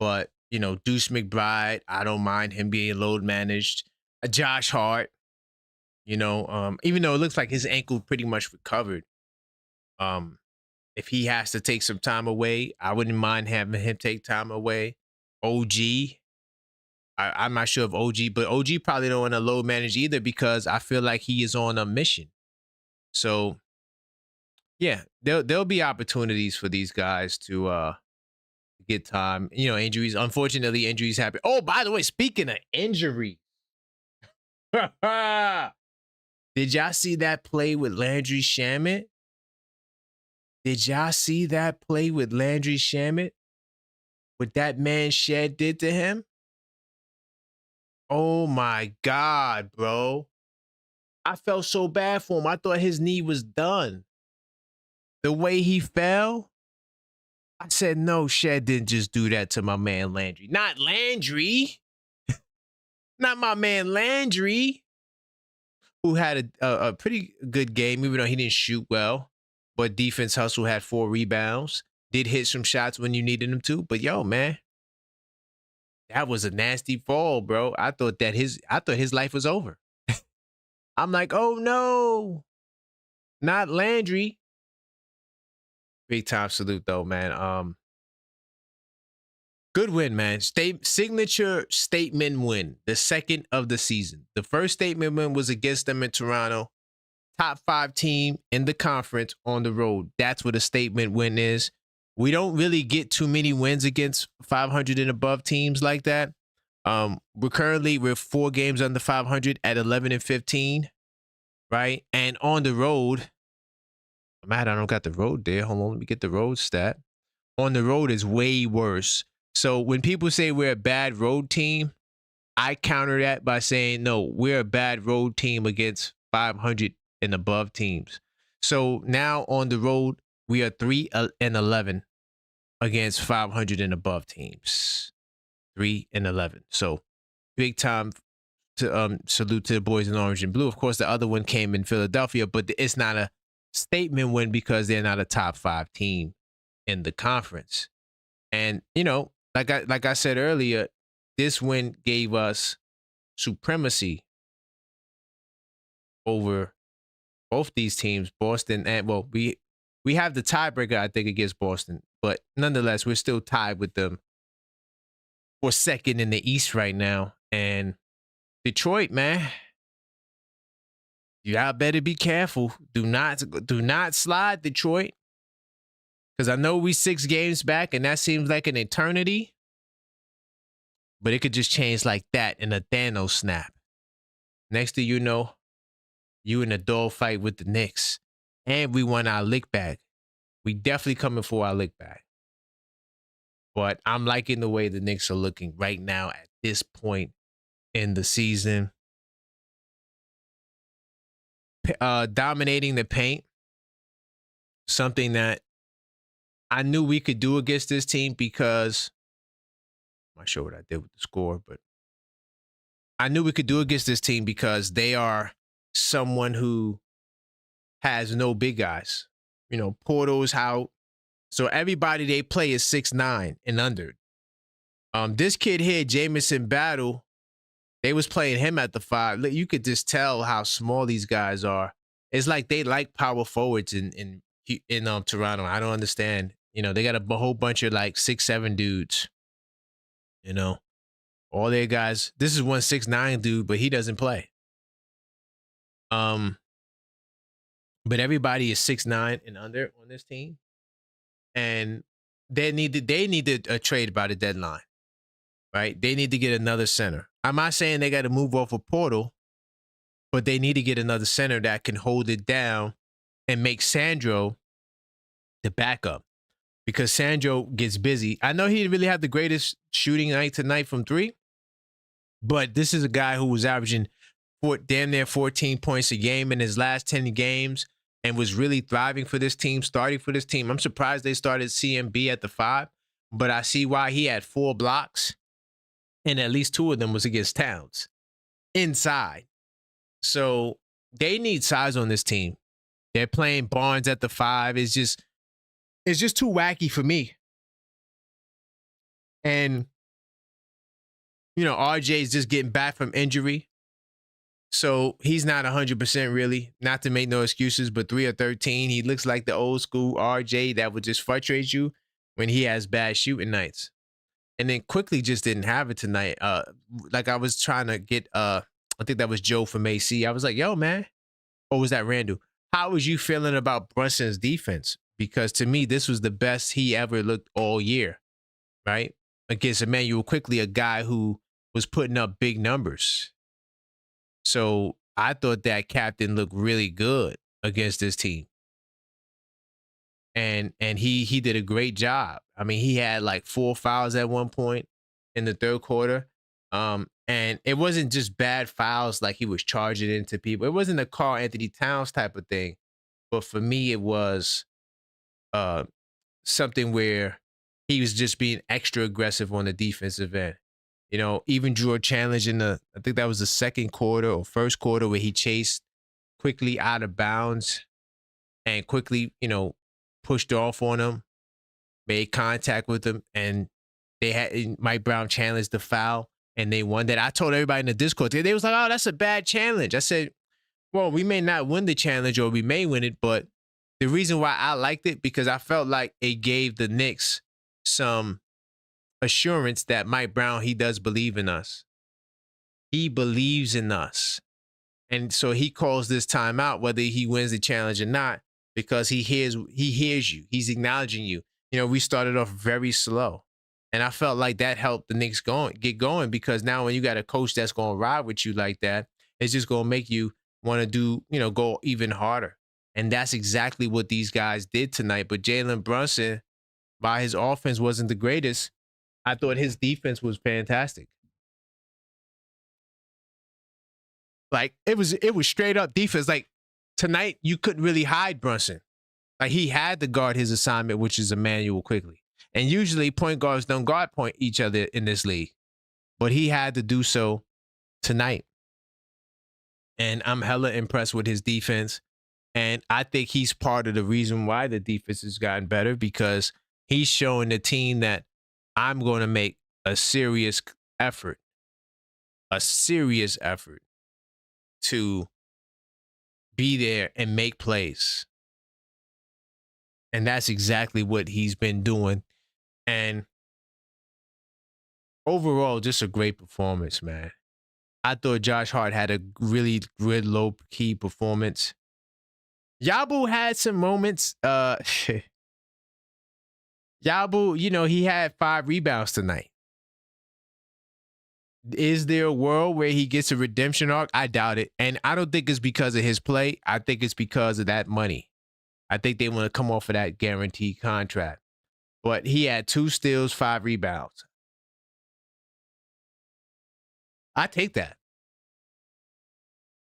But, you know, Deuce McBride, I don't mind him being load managed. Josh Hart, you know, even though it looks like his ankle pretty much recovered. If he has to take some time away, I wouldn't mind having him take time away. OG, I'm not sure of OG, but OG probably don't want to load manage either because I feel like he is on a mission. So, yeah, there'll be opportunities for these guys to get time. You know, injuries. Unfortunately, injuries happen. Oh, by the way, speaking of injury, did y'all see that play with Landry Shamet? Did y'all see that play with Landry Shamet? What that man Shed did to him? Oh my God, bro. I felt so bad for him. I thought his knee was done. The way he fell, I said, no, Shed didn't just do that to my man Landry. Not Landry. Not my man Landry, who had a pretty good game, even though he didn't shoot well. But defense hustle, had 4 rebounds. Did hit some shots when you needed him to. But yo, man, that was a nasty fall, bro. I thought his life was over. I'm like, oh no, not Landry. Big time salute though, man. Good win, man. Signature statement win. The second of the season. The first statement win was against them in Toronto. Top 5 team in the conference on the road. That's what a statement win is. We don't really get too many wins against 500 and above teams like that. We're 4 games under 500 at 11-15, right? And on the road, I don't got the road there. Hold on, let me get the road stat. On the road is way worse. So when people say we're a bad road team, I counter that by saying, no, we're a bad road team against 500 and above teams. So now on the road, we are 3-11 against 500 and above teams. 3-11. So big time to salute to the boys in orange and blue. Of course, the other one came in Philadelphia, but it's not a statement win because they're not a top 5 team in the conference. And, you know, like I said earlier, this win gave us supremacy over both these teams, Boston and, well, we have the tiebreaker, I think, against Boston, but nonetheless, we're still tied with them for second in the East right now. And Detroit, man, y'all better be careful. Do not slide, Detroit. Because I know we 6 games back, and that seems like an eternity. But it could just change like that in a Thanos snap. Next thing you know, you in a dog fight with the Knicks. And we won our lick back. We definitely coming for our lick back. But I'm liking the way the Knicks are looking right now at this point in the season. Dominating the paint. Something that I knew we could do against this team because I'm not sure what I did with the score, but I knew we could do against this team because they are someone who has no big guys. You know, Porto's out. So everybody they play is 6'9" and under. This kid here, Jamison Battle, they was playing him at the 5. You could just tell how small these guys are. It's like they like power forwards in Toronto. I don't understand. You know, they got a whole bunch of like 6'7" dudes. You know, all their guys. This is one 6'9" dude, but he doesn't play. But everybody is 6'9" and under on this team. And they need a trade by the deadline, right? They need to get another center. I'm not saying they got to move off of Portal, but they need to get another center that can hold it down and make Sandro the backup, because Sandro gets busy. I know he didn't really have the greatest shooting night tonight from three, but this is a guy who was averaging damn near 14 points a game in his last 10 games and was really thriving for this team, starting for this team. I'm surprised they started CMB at the 5, but I see why. He had 4 blocks, and at least 2 of them was against Towns inside. So they need size on this team. They're playing Barnes at the 5. It's just too wacky for me. And, you know, RJ is just getting back from injury. So he's not 100% really, not to make no excuses, but 3 or 13. He looks like the old school RJ that would just frustrate you when he has bad shooting nights. And then Quickly just didn't have it tonight. Like I was trying to get, I think that was Joe from AC. I was like, yo, man. Or was that Randall? How was you feeling about Brunson's defense? Because to me, this was the best he ever looked all year, right? Against Emmanuel Quickly, a guy who was putting up big numbers. So I thought that captain looked really good against this team. And he did a great job. I mean, he had like 4 fouls at one point in the third quarter. And it wasn't just bad fouls like he was charging into people. It wasn't a Karl Anthony Towns type of thing. But for me, it was something where he was just being extra aggressive on the defensive end. You know, even drew a challenge in I think that was the second quarter or first quarter, where he chased Quickly out of bounds and Quickly, you know, pushed off on him, made contact with him, and Mike Brown challenged the foul, and they won that. I told everybody in the Discord, they was like, oh, that's a bad challenge. I said, well, we may not win the challenge, or we may win it, but the reason why I liked it, because I felt like it gave the Knicks some assurance that Mike Brown, he does believe in us. He believes in us. And so he calls this timeout, whether he wins the challenge or not, because he hears you. He's acknowledging you. You know, we started off very slow. And I felt like that helped the Knicks get going, because now when you got a coach that's going to ride with you like that, it's just going to make you want to do, you know, go even harder. And that's exactly what these guys did tonight. But Jalen Brunson, while his offense wasn't the greatest, I thought his defense was fantastic. Like it was straight up defense. Like tonight, you couldn't really hide Brunson. Like he had to guard his assignment, which is Emmanuel Quickly. And usually point guards don't guard each other in this league. But he had to do so tonight. And I'm hella impressed with his defense. And I think he's part of the reason why the defense has gotten better, because he's showing the team that I'm going to make a serious effort to be there and make plays. And that's exactly what he's been doing. And overall, just a great performance, man. I thought Josh Hart had a really good low-key performance. Yabu had some moments. Yabu, you know, he had 5 rebounds tonight. Is there a world where he gets a redemption arc? I doubt it. And I don't think it's because of his play. I think it's because of that money. I think they want to come off of that guaranteed contract. But he had 2 steals, 5 rebounds. I take that.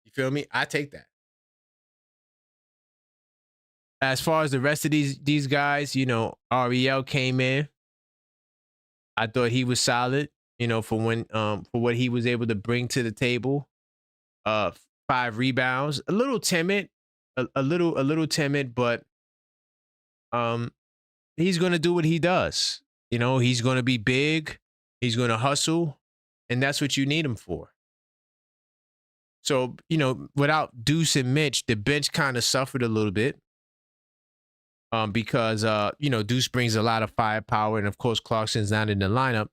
You feel me? I take that. As far as the rest of these guys, you know, Ariel came in. I thought he was solid, you know, for what he was able to bring to the table. 5 rebounds, a little timid, a little timid, but he's going to do what he does. You know, he's going to be big, he's going to hustle, and that's what you need him for. So, you know, without Deuce and Mitch, the bench kind of suffered a little bit. Because, you know, Deuce brings a lot of firepower, and of course, Clarkson's not in the lineup.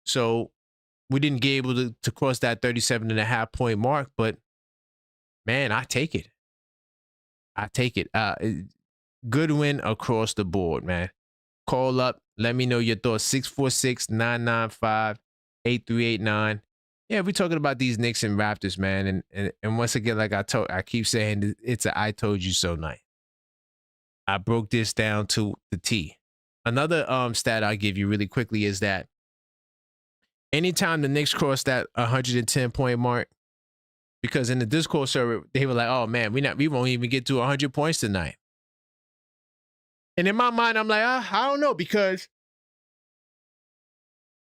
So we didn't get able to cross that 37.5 point mark, but man, I take it. Good win across the board, man. Call up. Let me know your thoughts. 646-995-8389. Yeah, we're talking about these Knicks and Raptors, man. And once again, like I keep saying, it's a I told you so night. I broke this down to the T. Another stat I'll give you really quickly is that anytime the Knicks cross that 110-point mark, because in the Discord server, they were like, oh man, we won't even get to 100 points tonight. And in my mind, I'm like, I don't know, because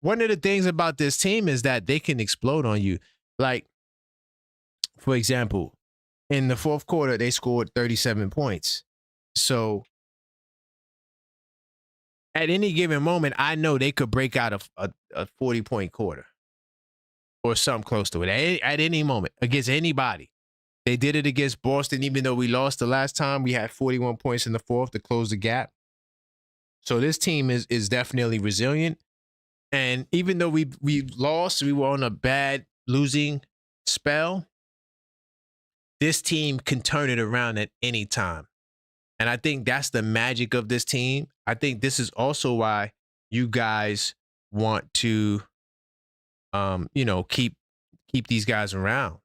one of the things about this team is that they can explode on you. Like, for example, in the fourth quarter, they scored 37 points. So at any given moment, I know they could break out a 40-point quarter or something close to it at any moment against anybody. They did it against Boston, even though we lost the last time. We had 41 points in the fourth to close the gap. So this team is definitely resilient. And even though we lost, we were on a bad losing spell, this team can turn it around at any time. And I think that's the magic of this team. I think this is also why you guys want to, keep these guys around.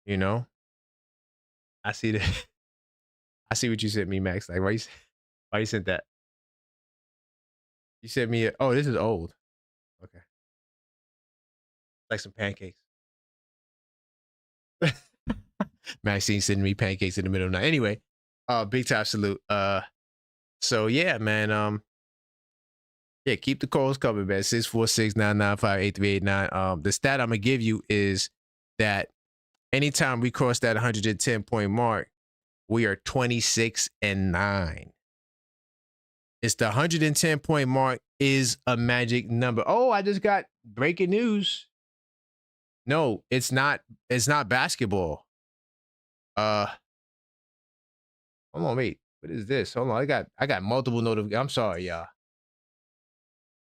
You know, I see what you sent me, Max. Like, why you sent that? You sent me. Oh, this is old. Okay, like some pancakes. Maxine sending me pancakes in the middle of the night. Anyway, big time salute. So yeah, man. Yeah, keep the calls coming, man. 646-995-8389. The stat I'm gonna give you is that anytime we cross that 110-point mark, we are 26-9. It's the 110-point mark is a magic number. Oh, I just got breaking news. No, it's not. It's not basketball. Hold on, wait. What is this? Hold on. I got multiple notifications. I'm sorry, y'all.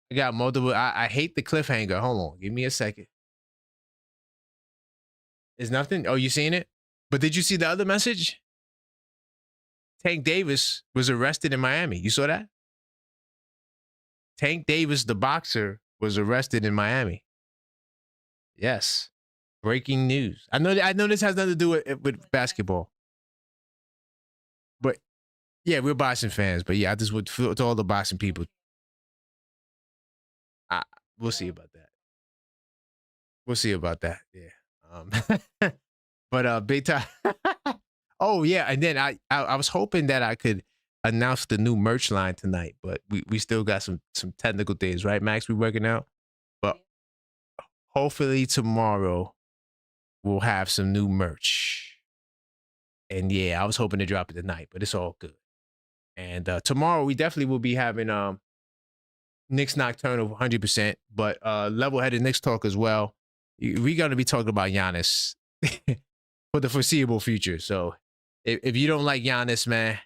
I got multiple. I hate the cliffhanger. Hold on. Give me a second. It's nothing. Oh, you seen it? But did you see the other message? Tank Davis was arrested in Miami. You saw that? Tank Davis, the boxer, was arrested in Miami. Yes. Breaking news. I know this has nothing to do with basketball. But yeah, we're boxing fans. But yeah, I just would to all the boxing people. We'll see about that. We'll see about that. Yeah. But big time. Oh yeah, and then I was hoping that I could announce the new merch line tonight, but we still got some technical things, right, Max? We're working out. But hopefully tomorrow we'll have some new merch. And yeah, I was hoping to drop it tonight, but it's all good. And tomorrow we definitely will be having Knicks Nocturnal 100%, but level-headed Knicks talk as well. We're going to be talking about Giannis for the foreseeable future. So if you don't like Giannis, man,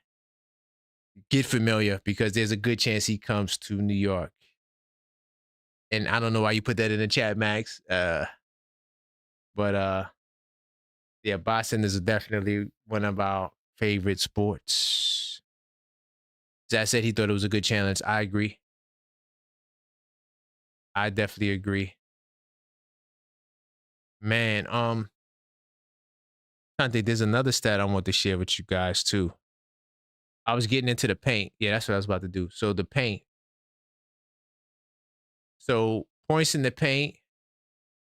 get familiar, because there's a good chance he comes to New York. And I don't know why you put that in the chat, Max. But yeah, boxing is definitely one of our favorite sports. Zach said he thought it was a good challenge. I agree. I definitely agree. Man, I think there's another stat I want to share with you guys too. I was getting into the paint. Yeah, that's what I was about to do. So the paint. So points in the paint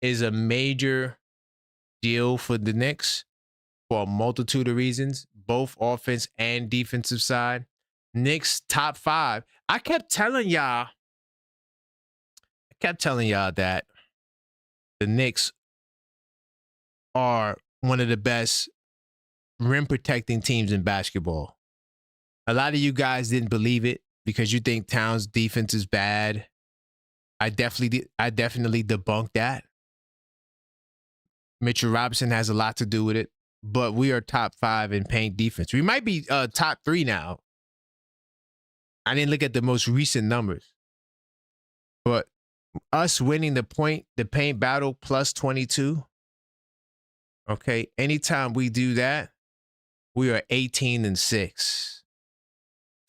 is a major deal for the Knicks for a multitude of reasons, both offense and defensive side. Knicks top 5. I kept telling y'all that the Knicks are one of the best rim protecting teams in basketball. A lot of you guys didn't believe it because you think Towns' defense is bad. I definitely debunked that. Mitchell Robinson has a lot to do with it, but we are top 5 in paint defense. We might be top 3 now. I didn't look at the most recent numbers, but us winning the paint battle plus 22. Okay, anytime we do that, we are 18-6.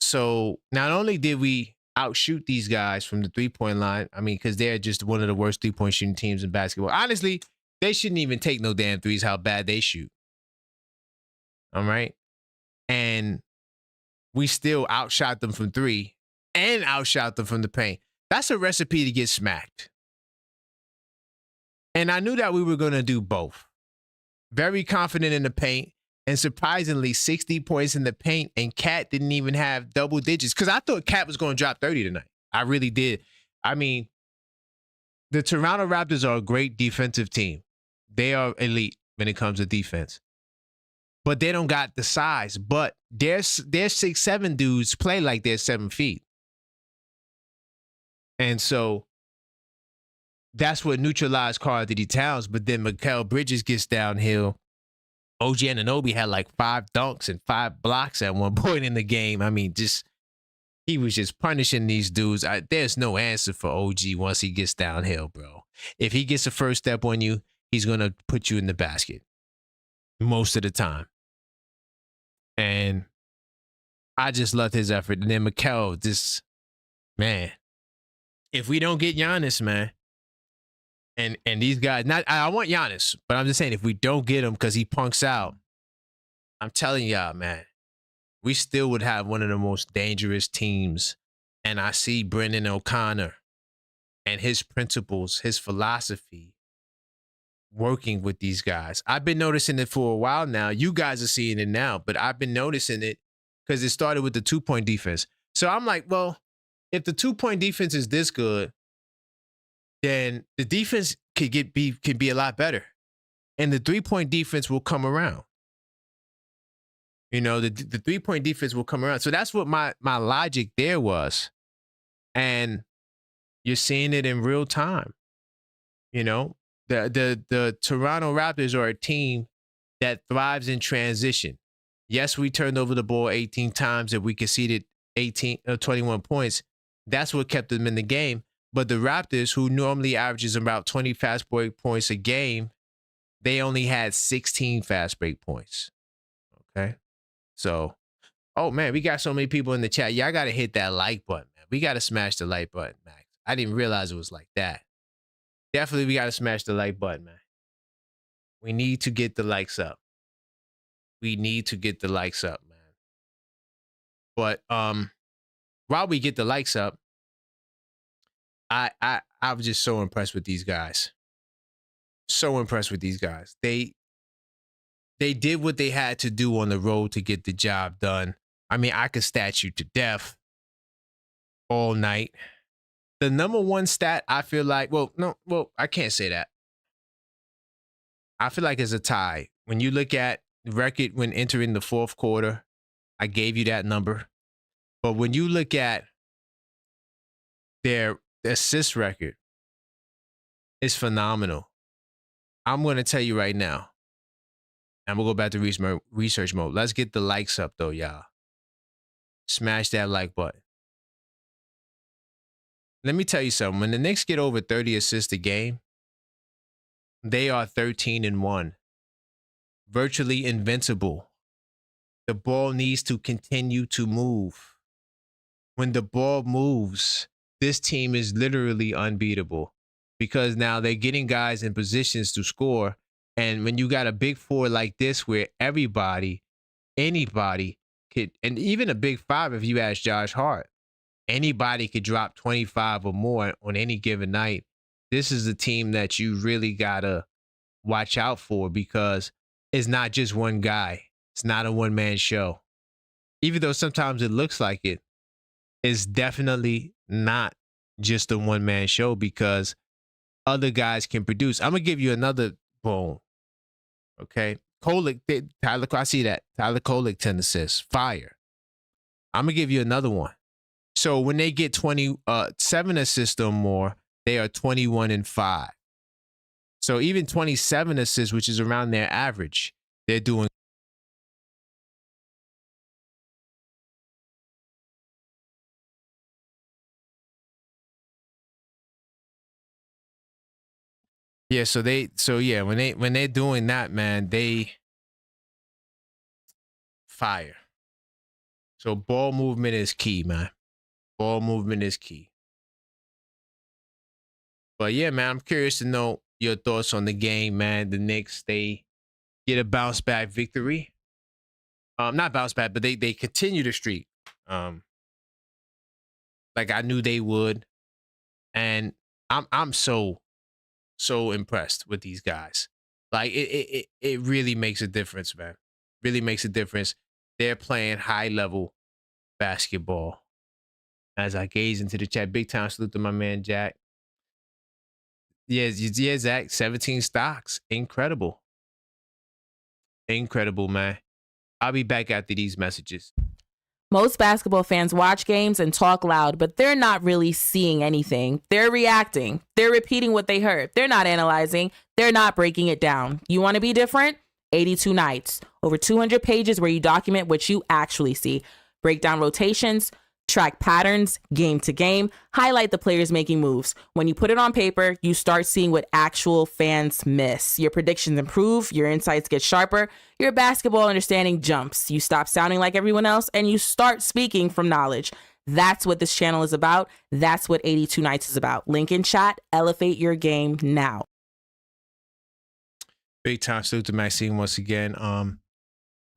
So not only did we outshoot these guys from the 3-point line, I mean, because they're just one of the worst 3-point shooting teams in basketball. Honestly, they shouldn't even take no damn threes, how bad they shoot. All right. And we still outshot them from 3 and outshot them from the paint. That's a recipe to get smacked. And I knew that we were going to do both. Very confident in the paint, and surprisingly 60 points in the paint, and Cat didn't even have double digits, because I thought Cat was going to drop 30 tonight. I really did. I mean, the Toronto Raptors are a great defensive team. They are elite when it comes to defense. But they don't got the size. But their 6'7" dudes play like they're 7 feet. And so that's what neutralized Karl-Anthony Towns. But then Mikal Bridges gets downhill. OG Anunoby had like 5 dunks and 5 blocks at one point in the game. I mean, he was just punishing these dudes. There's no answer for OG once he gets downhill, bro. If he gets a first step on you, he's going to put you in the basket most of the time. And I just loved his effort. And then Mikal, man, if we don't get Giannis, man, and these guys, I want Giannis, but I'm just saying, if we don't get him because he punks out, I'm telling y'all, man, we still would have one of the most dangerous teams. And I see Brendan O'Connor and his principles, his philosophy, working with these guys. I've been noticing it for a while now. You guys are seeing it now, but I've been noticing it because it started with the 2-point defense. So I'm like, well, if the 2-point defense is this good, then the defense could be a lot better. And the 3-point defense will come around. You know, the 3-point defense will come around. So that's what my logic there was. And you're seeing it in real time. You know, the Toronto Raptors are a team that thrives in transition. Yes, we turned over the ball 18 times and we conceded 21 points. That's what kept them in the game. But the Raptors, who normally averages about 20 fast break points a game, they only had 16 fast break points. Okay. So, oh man, we got so many people in the chat. Y'all got to hit that like button, man. We got to smash the like button, Max. I didn't realize it was like that. Definitely, we got to smash the like button, man. We need to get the likes up. We need to get the likes up, man. But while we get the likes up, I was just so impressed with these guys. So impressed with these guys. They did what they had to do on the road to get the job done. I mean, I could stat you to death all night. The number one stat, I feel like, I can't say that. I feel like it's a tie. When you look at the record when entering the fourth quarter, I gave you that number. But when you look at their assist record, it's phenomenal. I'm going to tell you right now. I'm going to go back to research mode. Let's get the likes up, though, y'all. Smash that like button. Let me tell you something. When the Knicks get over 30 assists a game, they are 13-1. Virtually invincible. The ball needs to continue to move. When the ball moves, this team is literally unbeatable because now they're getting guys in positions to score. And when you got a big four like this where anybody could, and even a big five if you ask Josh Hart, anybody could drop 25 or more on any given night. This is a team that you really got to watch out for because it's not just one guy. It's not a one-man show. Even though sometimes it looks like it, it's definitely not just a one-man show because other guys can produce. I'm going to give you another boom. Okay? Kolek, I see that. Tyler Kolek 10 assists. Fire. I'm going to give you another one. So when they get 7 assists or more, they are 21-5. So even 27 assists, which is around their average, they're doing. Yeah, when they're doing that, man, they fire. So ball movement is key, man. Ball movement is key. But yeah, man, I'm curious to know your thoughts on the game, man. The Knicks, they get a bounce back victory. Not bounce back, but they continue the streak. Like I knew they would, and I'm so impressed with these guys. Like it really makes a difference, man. Really makes a difference. They're playing high level basketball. As I gaze into the chat, big time salute to my man Jack. Yeah, Zach. 17 stocks, incredible, incredible, man. I'll be back after these messages. Most basketball fans watch games and talk loud, but they're not really seeing anything. They're reacting. They're repeating what they heard. They're not analyzing. They're not breaking it down. You want to be different? 82 Nights. Over 200 pages where you document what you actually see. Break down rotations, track patterns, game to game, highlight the players making moves. When you put it on paper, you start seeing what actual fans miss. Your predictions improve, your insights get sharper, your basketball understanding jumps. You stop sounding like everyone else and you start speaking from knowledge. That's what this channel is about. That's what 82 Nights is about. Link in chat, elevate your game now. Big time salute to Maxine once again.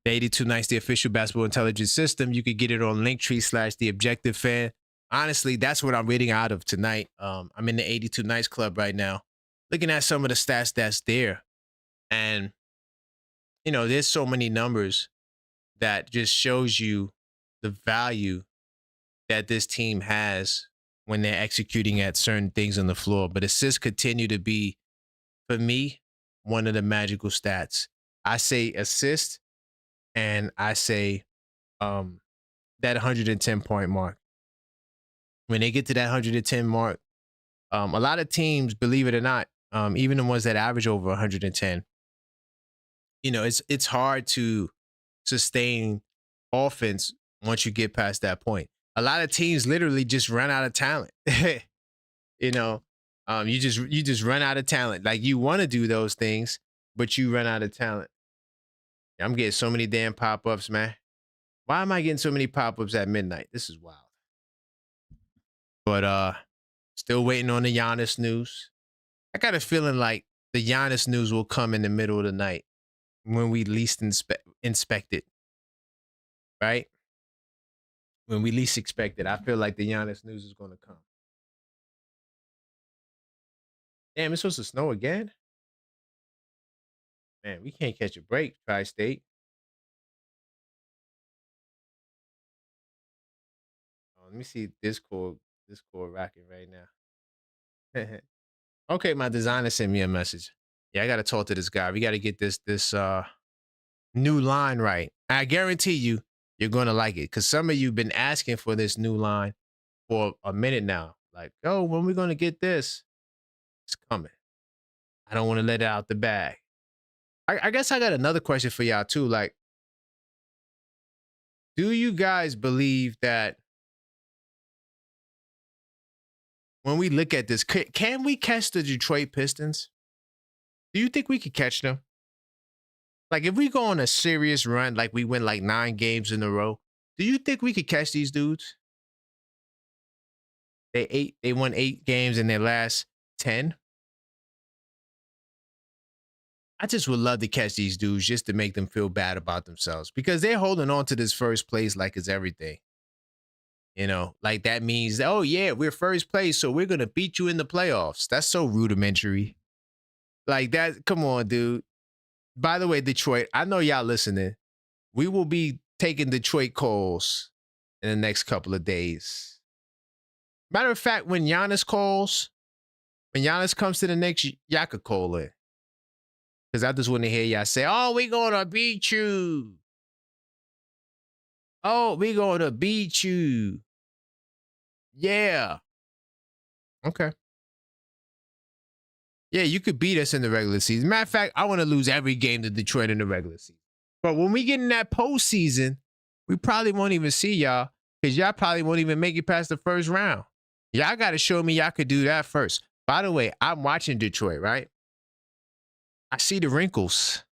The 82 Nights, the official basketball intelligence system. You could get it on Linktree/TheObjectiveFan. Honestly, that's what I'm reading out of tonight. I'm in the 82 Nights Club right now, looking at some of the stats that's there. And, you know, there's so many numbers that just shows you the value that this team has when they're executing at certain things on the floor. But assists continue to be, for me, one of the magical stats. I say assist, and I say that 110-point mark. When they get to that 110 mark, a lot of teams, believe it or not, even the ones that average over 110, you know, it's hard to sustain offense once you get past that point. A lot of teams literally just run out of talent. You know, you just run out of talent. Like you want to do those things, but you run out of talent. I'm getting so many damn pop-ups, man. Why am I getting so many pop-ups at midnight? This is wild. But still waiting on the Giannis news. I got a feeling like the Giannis news will come in the middle of the night when we least inspect it. Right? When we least expect it. I feel like the Giannis news is going to come. Damn, it's supposed to snow again? Man, we can't catch a break, Tri-State. Let me see Discord rocking right now. Okay, my designer sent me a message. Yeah, I gotta talk to this guy. We gotta get this new line right. I guarantee you're gonna like it, because some of you been asking for this new line for a minute now. Like, oh, when we gonna get this? It's coming. I don't want to let it out the bag. I guess I got another question for y'all too. Like, do you guys believe that when we look at this, can we catch the Detroit Pistons? Do you think we could catch them? Like, if we go on a serious run, like we win like 9 games in a row, do you think we could catch these dudes? They won 8 games in their last 10. I just would love to catch these dudes just to make them feel bad about themselves, because they're holding on to this first place like it's everything. You know, like that means, oh yeah, we're first place, so we're going to beat you in the playoffs. That's so rudimentary. Like that, come on, dude. By the way, Detroit, I know y'all listening. We will be taking Detroit calls in the next couple of days. Matter of fact, when Giannis comes to the Knicks, y'all could call in. Because I just want to hear y'all say, oh, we going to beat you. Oh, we going to beat you. Yeah. Okay. Yeah, you could beat us in the regular season. Matter of fact, I want to lose every game to Detroit in the regular season. But when we get in that postseason, we probably won't even see y'all, because y'all probably won't even make it past the first round. Y'all got to show me y'all could do that first. By the way, I'm watching Detroit, right? I see the wrinkles.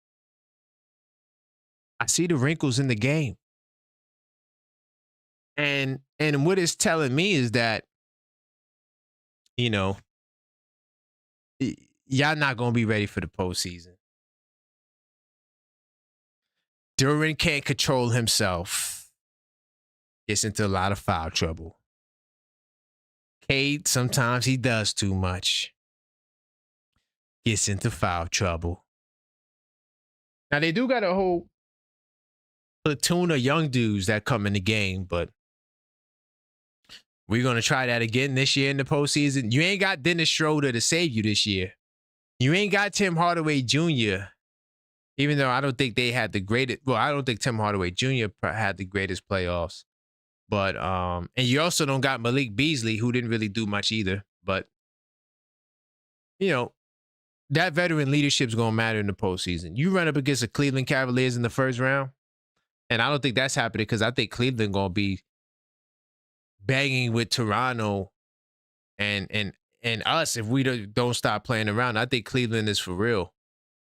I see the wrinkles in the game. And what it's telling me is that, you know, y'all not going to be ready for the postseason. Duran can't control himself. gets into a lot of foul trouble. Cade, sometimes he does too much. Gets into foul trouble. Now, they do got a whole platoon of young dudes that come in the game, but we're going to try that again this year in the postseason. You ain't got Dennis Schroeder to save you this year. You ain't got Tim Hardaway Jr., even though I don't think they had the greatest. Well, I don't think Tim Hardaway Jr. had the greatest playoffs. But, and you also don't got Malik Beasley, who didn't really do much either. But, you know, that veteran leadership is going to matter in the postseason. You run up against the Cleveland Cavaliers in the first round, and I don't think that's happening because I think Cleveland going to be banging with Toronto and us if we don't stop playing around. I think Cleveland is for real.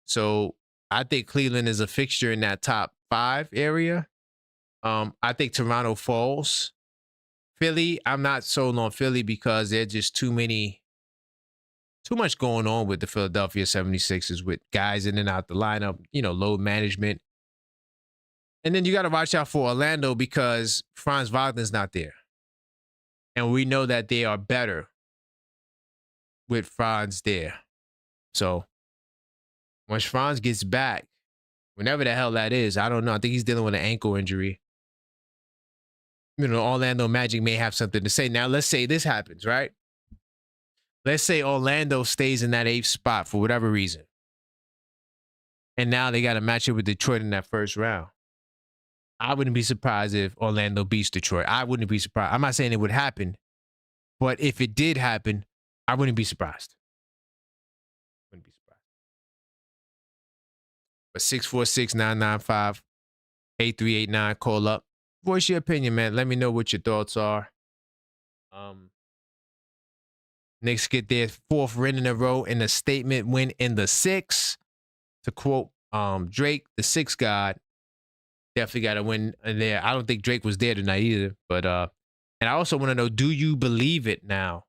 So I think Cleveland is a fixture in that top 5 area. I think Toronto falls. Philly, I'm not sold on Philly because there's just too much going on with the Philadelphia 76ers with guys in and out the lineup, you know, load management. And then you got to watch out for Orlando because Franz Wagner's not there. And we know that they are better with Franz there. So once Franz gets back, whenever the hell that is, I don't know. I think he's dealing with an ankle injury. You know, Orlando Magic may have something to say. Now, let's say this happens, right? Let's say Orlando stays in that 8th spot for whatever reason. And now they got to match up with Detroit in that first round. I wouldn't be surprised if Orlando beats Detroit. I wouldn't be surprised. I'm not saying it would happen. But if it did happen, I wouldn't be surprised. Wouldn't be surprised. But 646-995-8389, call up. Voice your opinion, man. Let me know what your thoughts are. Knicks get their 4th win in a row in a statement win in the 6th. To quote Drake, the 6th God, definitely got to win there. I don't think Drake was there tonight either. But and I also want to know, do you believe it now?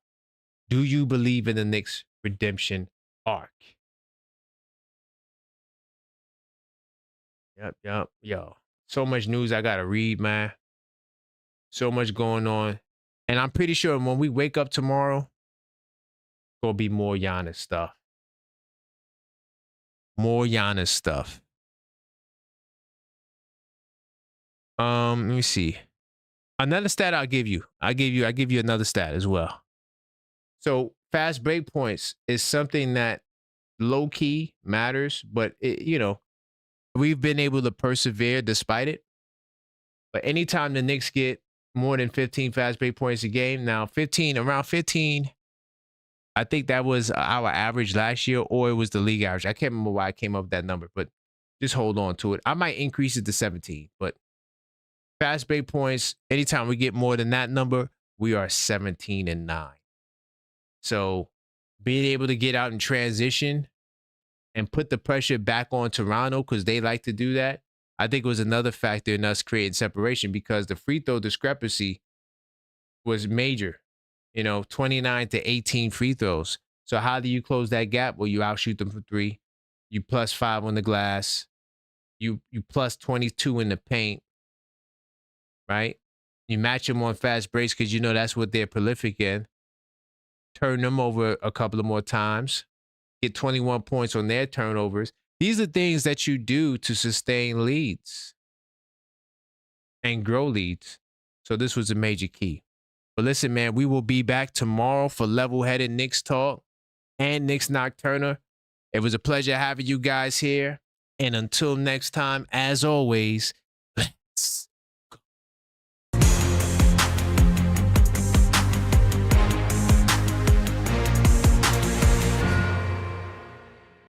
Do you believe in the Knicks redemption arc? Yep. Yo. So much news I got to read, man. So much going on. And I'm pretty sure when we wake up tomorrow, going to be more Giannis stuff. More Giannis stuff. Let me see. Another stat I'll give you. I give you another stat as well. So fast break points is something that low key matters, but it, you know, we've been able to persevere despite it. But anytime the Knicks get more than 15 fast break points a game, now around 15, I think that was our average last year, or it was the league average. I can't remember why I came up with that number, but just hold on to it. I might increase it to 17, but fast break points, anytime we get more than that number, we are 17-9. So being able to get out and transition and put the pressure back on Toronto because they like to do that, I think was another factor in us creating separation because the free throw discrepancy was major. You know, 29 to 18 free throws. So how do you close that gap? Well, you outshoot them for 3. You +5 on the glass. You +22 in the paint. Right? You match them on fast breaks because you know that's what they're prolific in. Turn them over a couple of more times. Get 21 points on their turnovers. These are things that you do to sustain leads and grow leads. So this was a major key. But listen, man, we will be back tomorrow for level-headed Knicks talk and Knicks Nocturna. It was a pleasure having you guys here. And until next time, as always,